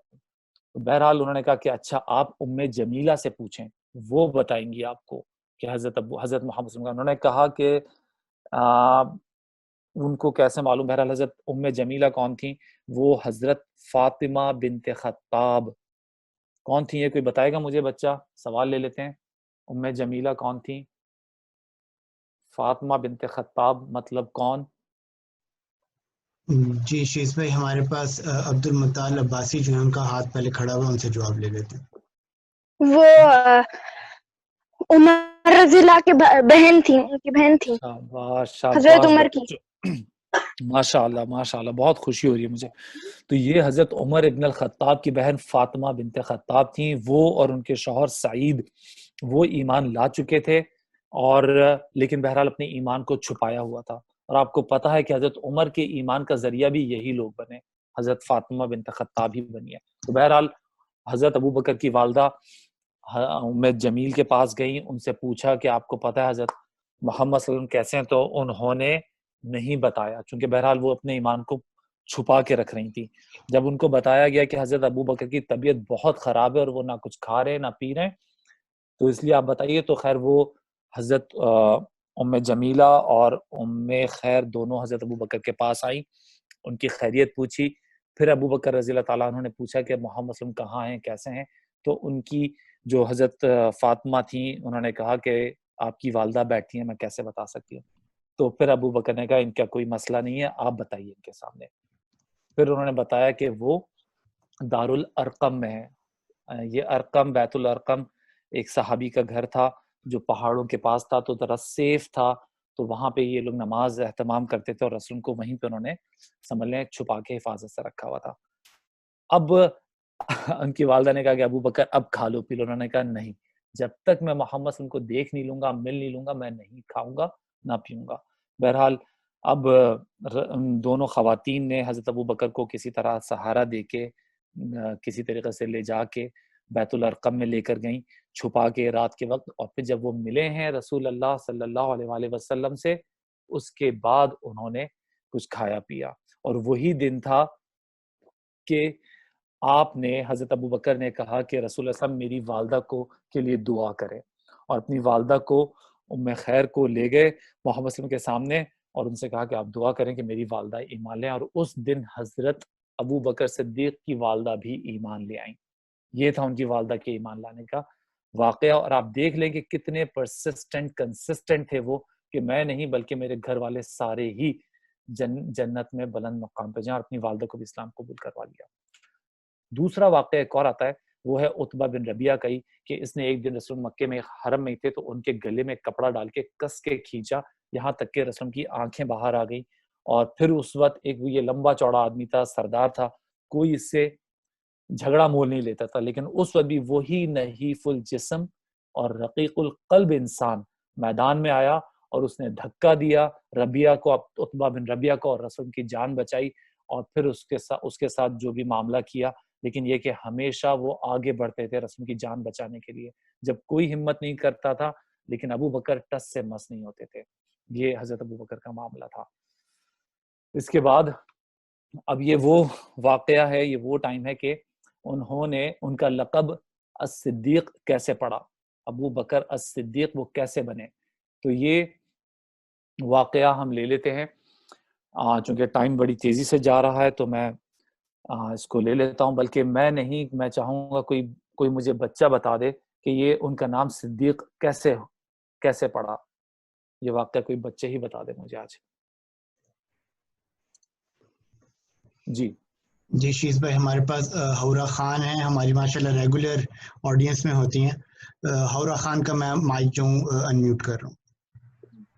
تو بہرحال انہوں نے کہا کہ اچھا آپ ام جمیلہ سے پوچھیں، وہ بتائیں گی آپ کو کہ حضرت محمد صلی اللہ علیہ وسلم کا. انہوں نے کہا کہ ان کو کیسے معلوم. بہرحال حضرت ام جمیلہ کون تھیں؟ وہ حضرت فاطمہ بنت خطاب. کون تھی یہ، کوئی بتائے گا مجھے؟ بچہ سوال لے لیتے ہیں. ام جمیلہ کون تھی؟ فاطمہ بنت خطاب مطلب کون؟ جی شیز بھائی، ہمارے پاس عبد المطال عباسی جو ہے، ان کا ہاتھ پہلے کھڑا ہوا، ان سے جواب لے لیتے ہیں. وہ عمر رضی اللہ کی بہن تھی، ان کی بہن تھی حضرت عمر کی. ماشاء اللہ بہت خوشی ہو رہی ہے مجھے. تو یہ حضرت عمر ابن الخطاب کی بہن فاطمہ بنت خطاب تھیں. وہ اور ان کے شوہر سعید وہ ایمان لا چکے تھے اور لیکن بہرحال اپنے ایمان کو چھپایا ہوا تھا. اور آپ کو پتا ہے کہ حضرت عمر کے ایمان کا ذریعہ بھی یہی لوگ بنے، حضرت فاطمہ بنت خطاب ہی بنی ہے. تو بہرحال حضرت ابو بکر کی والدہ ام جمیل کے پاس گئیں، ان سے پوچھا کہ آپ کو پتا ہے حضرت محمد صلی اللہ علیہ وسلم کیسے ہیں؟ تو انہوں نے نہیں بتایا، چونکہ بہرحال وہ اپنے ایمان کو چھپا کے رکھ رہی تھی. جب ان کو بتایا گیا کہ حضرت ابو بکر کی طبیعت بہت خراب ہے اور وہ نہ کچھ کھا رہے نہ پی رہے، تو اس لیے آپ بتائیے. تو خیر وہ حضرت ام جمیلہ اور ام خیر دونوں حضرت ابو بکر کے پاس آئیں، ان کی خیریت پوچھی. پھر ابو بکر رضی اللہ تعالیٰ عنہ نے پوچھا کہ محمد صلی اللہ علیہ وسلم کہاں ہیں، کیسے ہیں؟ تو ان کی جو حضرت فاطمہ تھیں انہوں نے کہا کہ آپ کی والدہ بیٹھی ہیں، میں کیسے بتا سکتی ہوں؟ تو پھر ابو بکر نے کہا ان کا کوئی مسئلہ نہیں ہے، آپ بتائیے ان کے سامنے. پھر انہوں نے بتایا کہ وہ دارالارقم میں ہے. یہ ارقم، بیت الارقم ایک صحابی کا گھر تھا جو پہاڑوں کے پاس تھا، تو ذرا سیف تھا. تو وہاں پہ یہ لوگ نماز اہتمام کرتے تھے اور رسول کو وہیں پہ انہوں نے سمجھ لیں چھپا کے حفاظت سے رکھا ہوا تھا. اب ان کی والدہ نے کہا کہ ابو بکر اب کھا لو پی لو. انہوں نے کہا نہیں، جب تک میں محمد صلی اللہ علیہ وسلم کو دیکھ نہیں لوں گا، مل نہیں لوں گا، میں نہیں کھاؤں گا نہ پیوں گا. بہرحال اب دونوں خواتین نے حضرت ابو بکر کو کسی طرح سہارا دے کے کسی طریقے سے لے جا کے بیت الارقم میں لے کر گئیں چھپا کے رات کے وقت. اور پھر جب وہ ملے ہیں رسول اللہ صلی اللہ علیہ وآلہ وسلم سے، اس کے بعد انہوں نے کچھ کھایا پیا. اور وہی دن تھا کہ آپ نے حضرت ابو بکر نے کہا کہ رسول اللہ صلی اللہ علیہ وسلم میری والدہ کو کے لیے دعا کرے، اور اپنی والدہ کو ام خیر کو لے گئے محمد صلی اللہ علیہ وسلم کے سامنے اور ان سے کہا کہ آپ دعا کریں کہ میری والدہ ایمان لیں. اور اس دن حضرت ابو بکر صدیق کی والدہ بھی ایمان لے آئیں. یہ تھا ان کی والدہ کے ایمان لانے کا واقعہ. اور آپ دیکھ لیں کہ کتنے پرسسٹنٹ کنسسٹنٹ تھے وہ، کہ میں نہیں بلکہ میرے گھر والے سارے ہی جنت میں بلند مقام پہ جائیں، اور اپنی والدہ کو بھی اسلام قبول کروا لیا. دوسرا واقعہ ایک اور آتا ہے، وہ ہے عتبہ بن ربیعہ کا ہی، کہ اس نے ایک دن رسول مکے میں حرم میں تھے تو ان کے گلے میں کپڑا ڈال کے کس کے کھینچا، یہاں تک کہ رسول کی آنکھیں باہر آ گئیں. اور پھر اس وقت ایک یہ لمبا چوڑا آدمی تھا، سردار تھا، کوئی اس سے جھگڑا مول نہیں لیتا تھا، لیکن اس وقت بھی وہی نحیف الجسم اور رقیق القلب انسان میدان میں آیا اور اس نے دھکا دیا ربیعہ کو، عتبہ بن ربیعہ کو، اور رسول کی جان بچائی. اور پھر اس کے ساتھ جو بھی معاملہ کیا، لیکن یہ کہ ہمیشہ وہ آگے بڑھتے تھے رسول کی جان بچانے کے لیے، جب کوئی ہمت نہیں کرتا تھا لیکن ابو بکر ٹس سے مس نہیں ہوتے تھے. یہ حضرت ابو بکر کا معاملہ تھا. اس کے بعد اب یہ وہ واقعہ ہے، یہ وہ ٹائم ہے کہ انہوں نے ان کا لقب الصدیق کیسے پڑا، ابو بکر الصدیق وہ کیسے بنے. تو یہ واقعہ ہم لے لیتے ہیں، چونکہ ٹائم بڑی تیزی سے جا رہا ہے تو میں اس کو لے لیتا ہوں. بلکہ میں چاہوں گا کوئی مجھے بچہ بتا دے کہ یہ ان کا نام صدیق کیسے پڑا. یہ واقعہ کوئی بچے ہی بتا دے مجھے آج. جی شیز بھائی، ہمارے پاس ہورا خان ہیں، ہماری ماشاءاللہ ریگولر آڈینس میں ہوتی ہیں. ہورا خان کا میں مائک جو انمیوٹ کر رہا ہوں.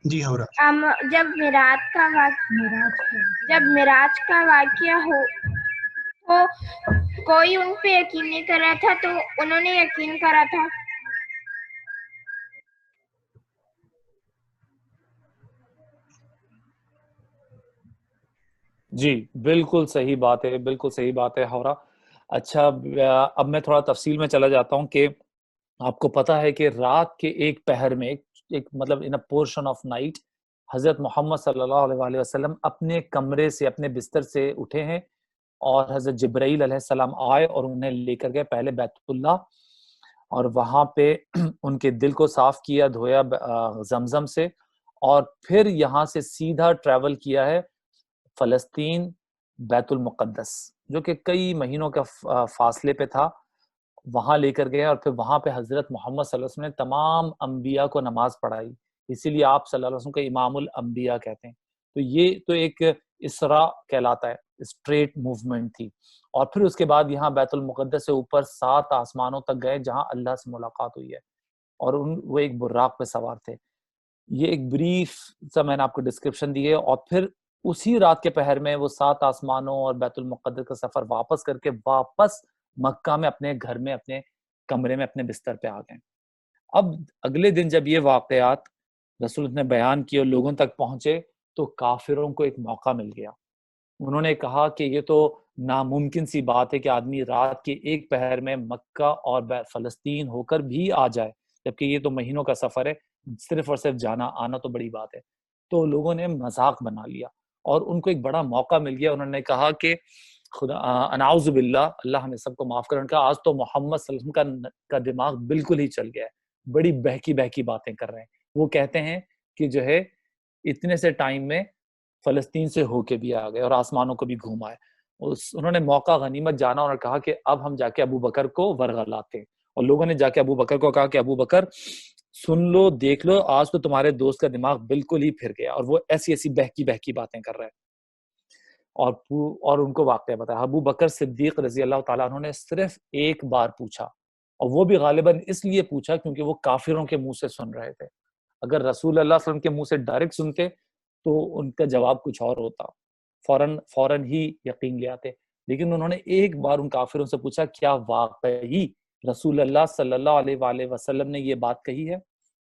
جی ہورا. جب معراج کا واقعہ ہو تو کوئی ان پہ یقین نہیں کر رہا تھا تو انہوں نے یقین کرا تھا. جی بالکل صحیح بات ہے، بالکل صحیح بات ہے ہورا. اچھا اب میں تھوڑا تفصیل میں چلا جاتا ہوں کہ آپ کو پتا ہے کہ رات کے ایک پہر میں ایک مطلب ان پورشن آف نائٹ حضرت محمد صلی اللہ علیہ وآلہ وسلم اپنے کمرے سے اپنے بستر سے اٹھے ہیں اور حضرت جبرائیل علیہ السلام آئے اور انہیں لے کر گئے پہلے بیت اللہ، اور وہاں پہ ان کے دل کو صاف کیا، دھویا زمزم سے، اور پھر یہاں سے سیدھا ٹریول کیا ہے فلسطین بیت المقدس، جو کہ کئی مہینوں کا فاصلے پہ تھا، وہاں لے کر گئے. اور پھر وہاں پہ حضرت محمد صلی اللہ علیہ وسلم نے تمام انبیاء کو نماز پڑھائی، اسی لیے آپ صلی اللہ علیہ وسلم کو امام الانبیاء کہتے ہیں. تو یہ تو ایک اسراء کہلاتا ہے، اسٹریٹ موومنٹ تھی. اور پھر اس کے بعد یہاں بیت المقدس سے اوپر 7 آسمانوں تک گئے جہاں اللہ سے ملاقات ہوئی ہے. اور وہ ایک براق پہ سوار تھے. یہ ایک بریف سا میں نے آپ کو ڈسکرپشن دی ہے. اور پھر اسی رات کے پہر میں وہ 7 آسمانوں اور بیت المقدس کا سفر واپس کر کے واپس مکہ میں اپنے گھر میں اپنے کمرے میں اپنے بستر پہ آ گئے. اب اگلے دن جب یہ واقعات رسول نے بیان کیے اور لوگوں تک پہنچے تو کافروں کو ایک موقع مل گیا. انہوں نے کہا کہ یہ تو ناممکن سی بات ہے کہ آدمی رات کے ایک پہر میں مکہ اور فلسطین ہو کر بھی آ جائے، جبکہ یہ تو مہینوں کا سفر ہے، صرف اور صرف جانا آنا تو بڑی بات ہے. تو لوگوں نے مذاق بنا لیا اور ان کو ایک بڑا موقع مل گیا. انہوں نے کہا کہ خدا انعوذ باللہ، اللہ ہمیں سب کو معاف کرے، آج تو محمد صلی اللہ علیہ وسلم کا دماغ بالکل ہی چل گیا ہے، بڑی بہکی باتیں کر رہے ہیں. وہ کہتے ہیں کہ جو ہے اتنے سے ٹائم میں فلسطین سے ہو کے بھی آ گئے اور آسمانوں کو بھی گھوما ہے. انہوں نے موقع غنیمت جانا اور کہا کہ اب ہم جا کے ابو بکر کو ورغلاتے ہیں. اور لوگوں نے جا کے ابو بکر کو کہا کہ ابو بکر سن لو، دیکھ لو، آج تو تمہارے دوست کا دماغ بالکل ہی پھر گیا اور وہ ایسی بہکی باتیں کر رہے ہیں. اور ان کو واقعہ بتایا. ابو بکر صدیق رضی اللہ تعالیٰ عنہ نے صرف ایک بار پوچھا، اور وہ بھی غالباً اس لیے پوچھا کیونکہ وہ کافروں کے منہ سے سن رہے تھے. اگر رسول اللہ صلی اللہ علیہ وسلم کے منہ سے ڈائریکٹ سنتے تو ان کا جواب کچھ اور ہوتا، فوراً ہی یقین لے آتے. لیکن انہوں نے ایک بار ان کافروں سے پوچھا، کیا واقعی رسول اللہ صلی اللہ علیہ وآلہ وسلم نے یہ بات کہی ہے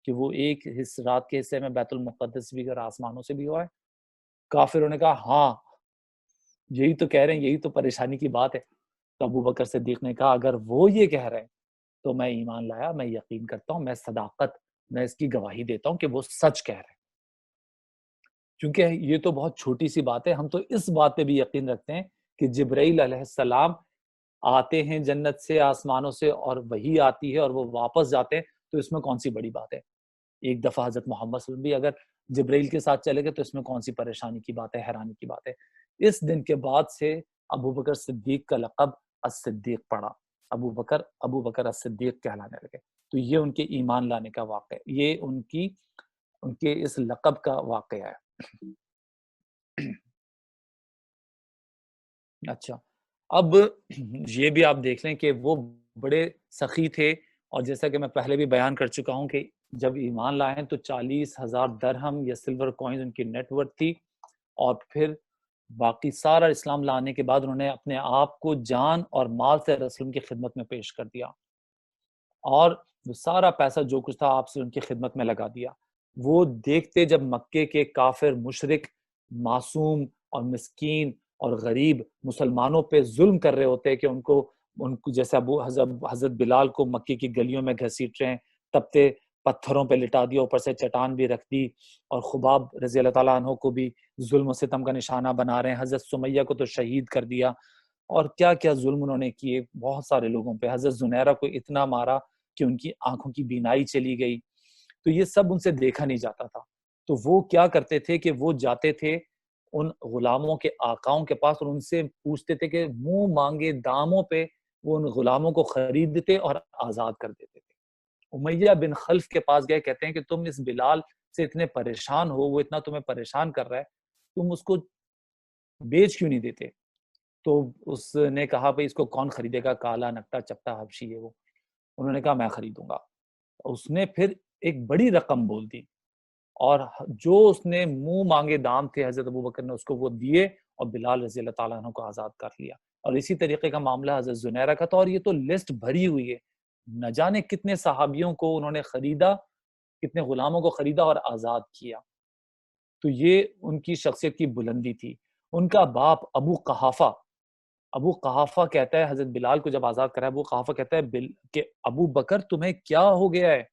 کہ وہ ایک رات کے حصے میں بیت المقدس بھی اور آسمانوں سے بھی ہوا ہے؟ کافروں نے کہا ہاں یہی تو کہہ رہے ہیں، یہی تو پریشانی کی بات ہے. تو ابو بکر صدیق نے کہا اگر وہ یہ کہہ رہے ہیں تو میں ایمان لایا، میں یقین کرتا ہوں، میں صداقت، میں اس کی گواہی دیتا ہوں کہ وہ سچ کہہ رہے ہیں. کیونکہ یہ تو بہت چھوٹی سی بات ہے، ہم تو اس بات پہ بھی یقین رکھتے ہیں کہ جبرائیل علیہ السلام آتے ہیں جنت سے، آسمانوں سے، اور وہی آتی ہے اور وہ واپس جاتے ہیں، تو اس میں کون سی بڑی بات ہے؟ ایک دفعہ حضرت محمد صلی اللہ علیہ وسلم بھی اگر جبرائیل کے ساتھ چلے گئے تو اس میں کون سی پریشانی کی بات ہے، حیرانی کی بات ہے. اس دن کے بعد سے ابو بکر صدیق کا لقب الصدیق پڑا، ابو بکر الصدیق کہلانے لگے. تو یہ ان کے ایمان لانے کا واقعہ، یہ ان کے اس لقب کا واقعہ ہے. اچھا، اب یہ بھی آپ دیکھ لیں کہ وہ بڑے سخی تھے، اور جیسا کہ میں پہلے بھی بیان کر چکا ہوں کہ جب ایمان لائے تو 40,000 درہم یا سلور کوئنز ان کی نیٹ ورتھ تھی. اور پھر باقی سارا اسلام لانے کے بعد انہوں نے اپنے آپ کو جان اور مال سے رسول کی خدمت میں پیش کر دیا، اور سارا پیسہ جو کچھ تھا آپ سے ان کی خدمت میں لگا دیا. وہ دیکھتے جب مکے کے کافر مشرک معصوم اور مسکین اور غریب مسلمانوں پہ ظلم کر رہے ہوتے کہ ان کو جیسے حضرت بلال کو مکے کی گلیوں میں گھسیٹ رہے ہیں، تپتے پتھروں پہ لٹا دیا، اوپر سے چٹان بھی رکھ دی، اور خباب رضی اللہ تعالیٰ عنہ کو بھی ظلم و ستم کا نشانہ بنا رہے ہیں، حضرت سمیہ کو تو شہید کر دیا، اور کیا کیا ظلم انہوں نے کیے بہت سارے لوگوں پہ. حضرت زنیرہ کو اتنا مارا کہ ان کی آنکھوں کی بینائی چلی گئی. تو یہ سب ان سے دیکھا نہیں جاتا تھا. تو وہ کیا کرتے تھے کہ وہ جاتے تھے ان غلاموں کے آقاؤں کے پاس اور ان سے پوچھتے تھے کہ منہ مانگے داموں پہ وہ ان غلاموں کو خریدتے اور آزاد کر دیتے تھے. امیہ بن خلف کے پاس گئے، کہتے ہیں کہ تم اس بلال سے اتنے پریشان ہو، وہ اتنا تمہیں پریشان کر رہا ہے، تم اس کو بیچ کیوں نہیں دیتے؟ تو اس نے کہا بھئی اس کو کون خریدے گا، کالا نکٹا چپٹا حبشی ہے وہ. انہوں نے کہا میں خریدوں گا. اس نے پھر ایک بڑی رقم بول دی، اور جو اس نے منہ مانگے دام تھے حضرت ابوبکر نے اس کو وہ دیے، اور بلال رضی اللہ تعالیٰ عنہ کو آزاد کر لیا. اور اسی طریقے کا معاملہ حضرت زنیرہ کا تھا، اور یہ تو لسٹ بھری ہوئی ہے، نہ جانے کتنے صحابیوں کو انہوں نے خریدا، کتنے غلاموں کو خریدا اور آزاد کیا. تو یہ ان کی شخصیت کی بلندی تھی. ان کا باپ ابو قحافہ کہتا ہے حضرت بلال کو جب آزاد کرا، ابو قحافہ کہتا ہے کہ ابو بکر تمہیں کیا ہو گیا ہے،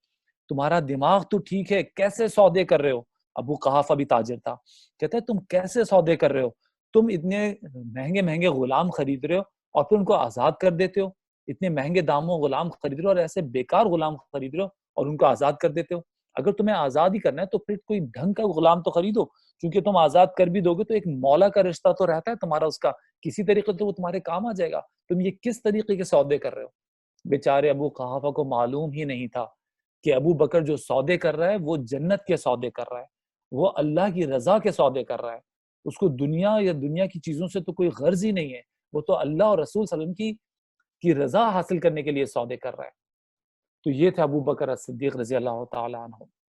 تمہارا دماغ تو ٹھیک ہے، کیسے سودے کر رہے ہو؟ ابو قحافہ بھی تاجر تھا، کہتا ہے تم کیسے سودے کر رہے ہو، تم اتنے مہنگے غلام خرید رہے ہو اور پھر ان کو آزاد کر دیتے ہو، اتنے مہنگے داموں غلام خرید رہے ہو اور ایسے بیکار غلام خرید رہے ہو اور ان کو آزاد کر دیتے ہو. اگر تمہیں آزاد ہی کرنا ہے تو پھر کوئی ڈھنگ کا غلام تو خریدو، کیونکہ تم آزاد کر بھی دو گے تو ایک مولا کا رشتہ تو رہتا ہے تمہارا، اس کا کسی طریقے سے وہ تمہارے کام آ جائے گا. تم یہ کس طریقے کے سودے کر رہے ہو؟ بیچارے ابو قحافہ کو معلوم ہی نہیں تھا کہ ابو بکر جو سودے کر رہا ہے وہ جنت کے سودے کر رہا ہے، وہ اللہ کی رضا کے سودے کر رہا ہے. اس کو دنیا یا دنیا کی چیزوں سے تو کوئی غرض ہی نہیں ہے، وہ تو اللہ اور رسول صلی اللہ علیہ وسلم کی رضا حاصل کرنے کے لیے سودے کر رہا ہے. تو یہ تھے ابو بکر الصدیق رضی اللہ تعالی عنہ.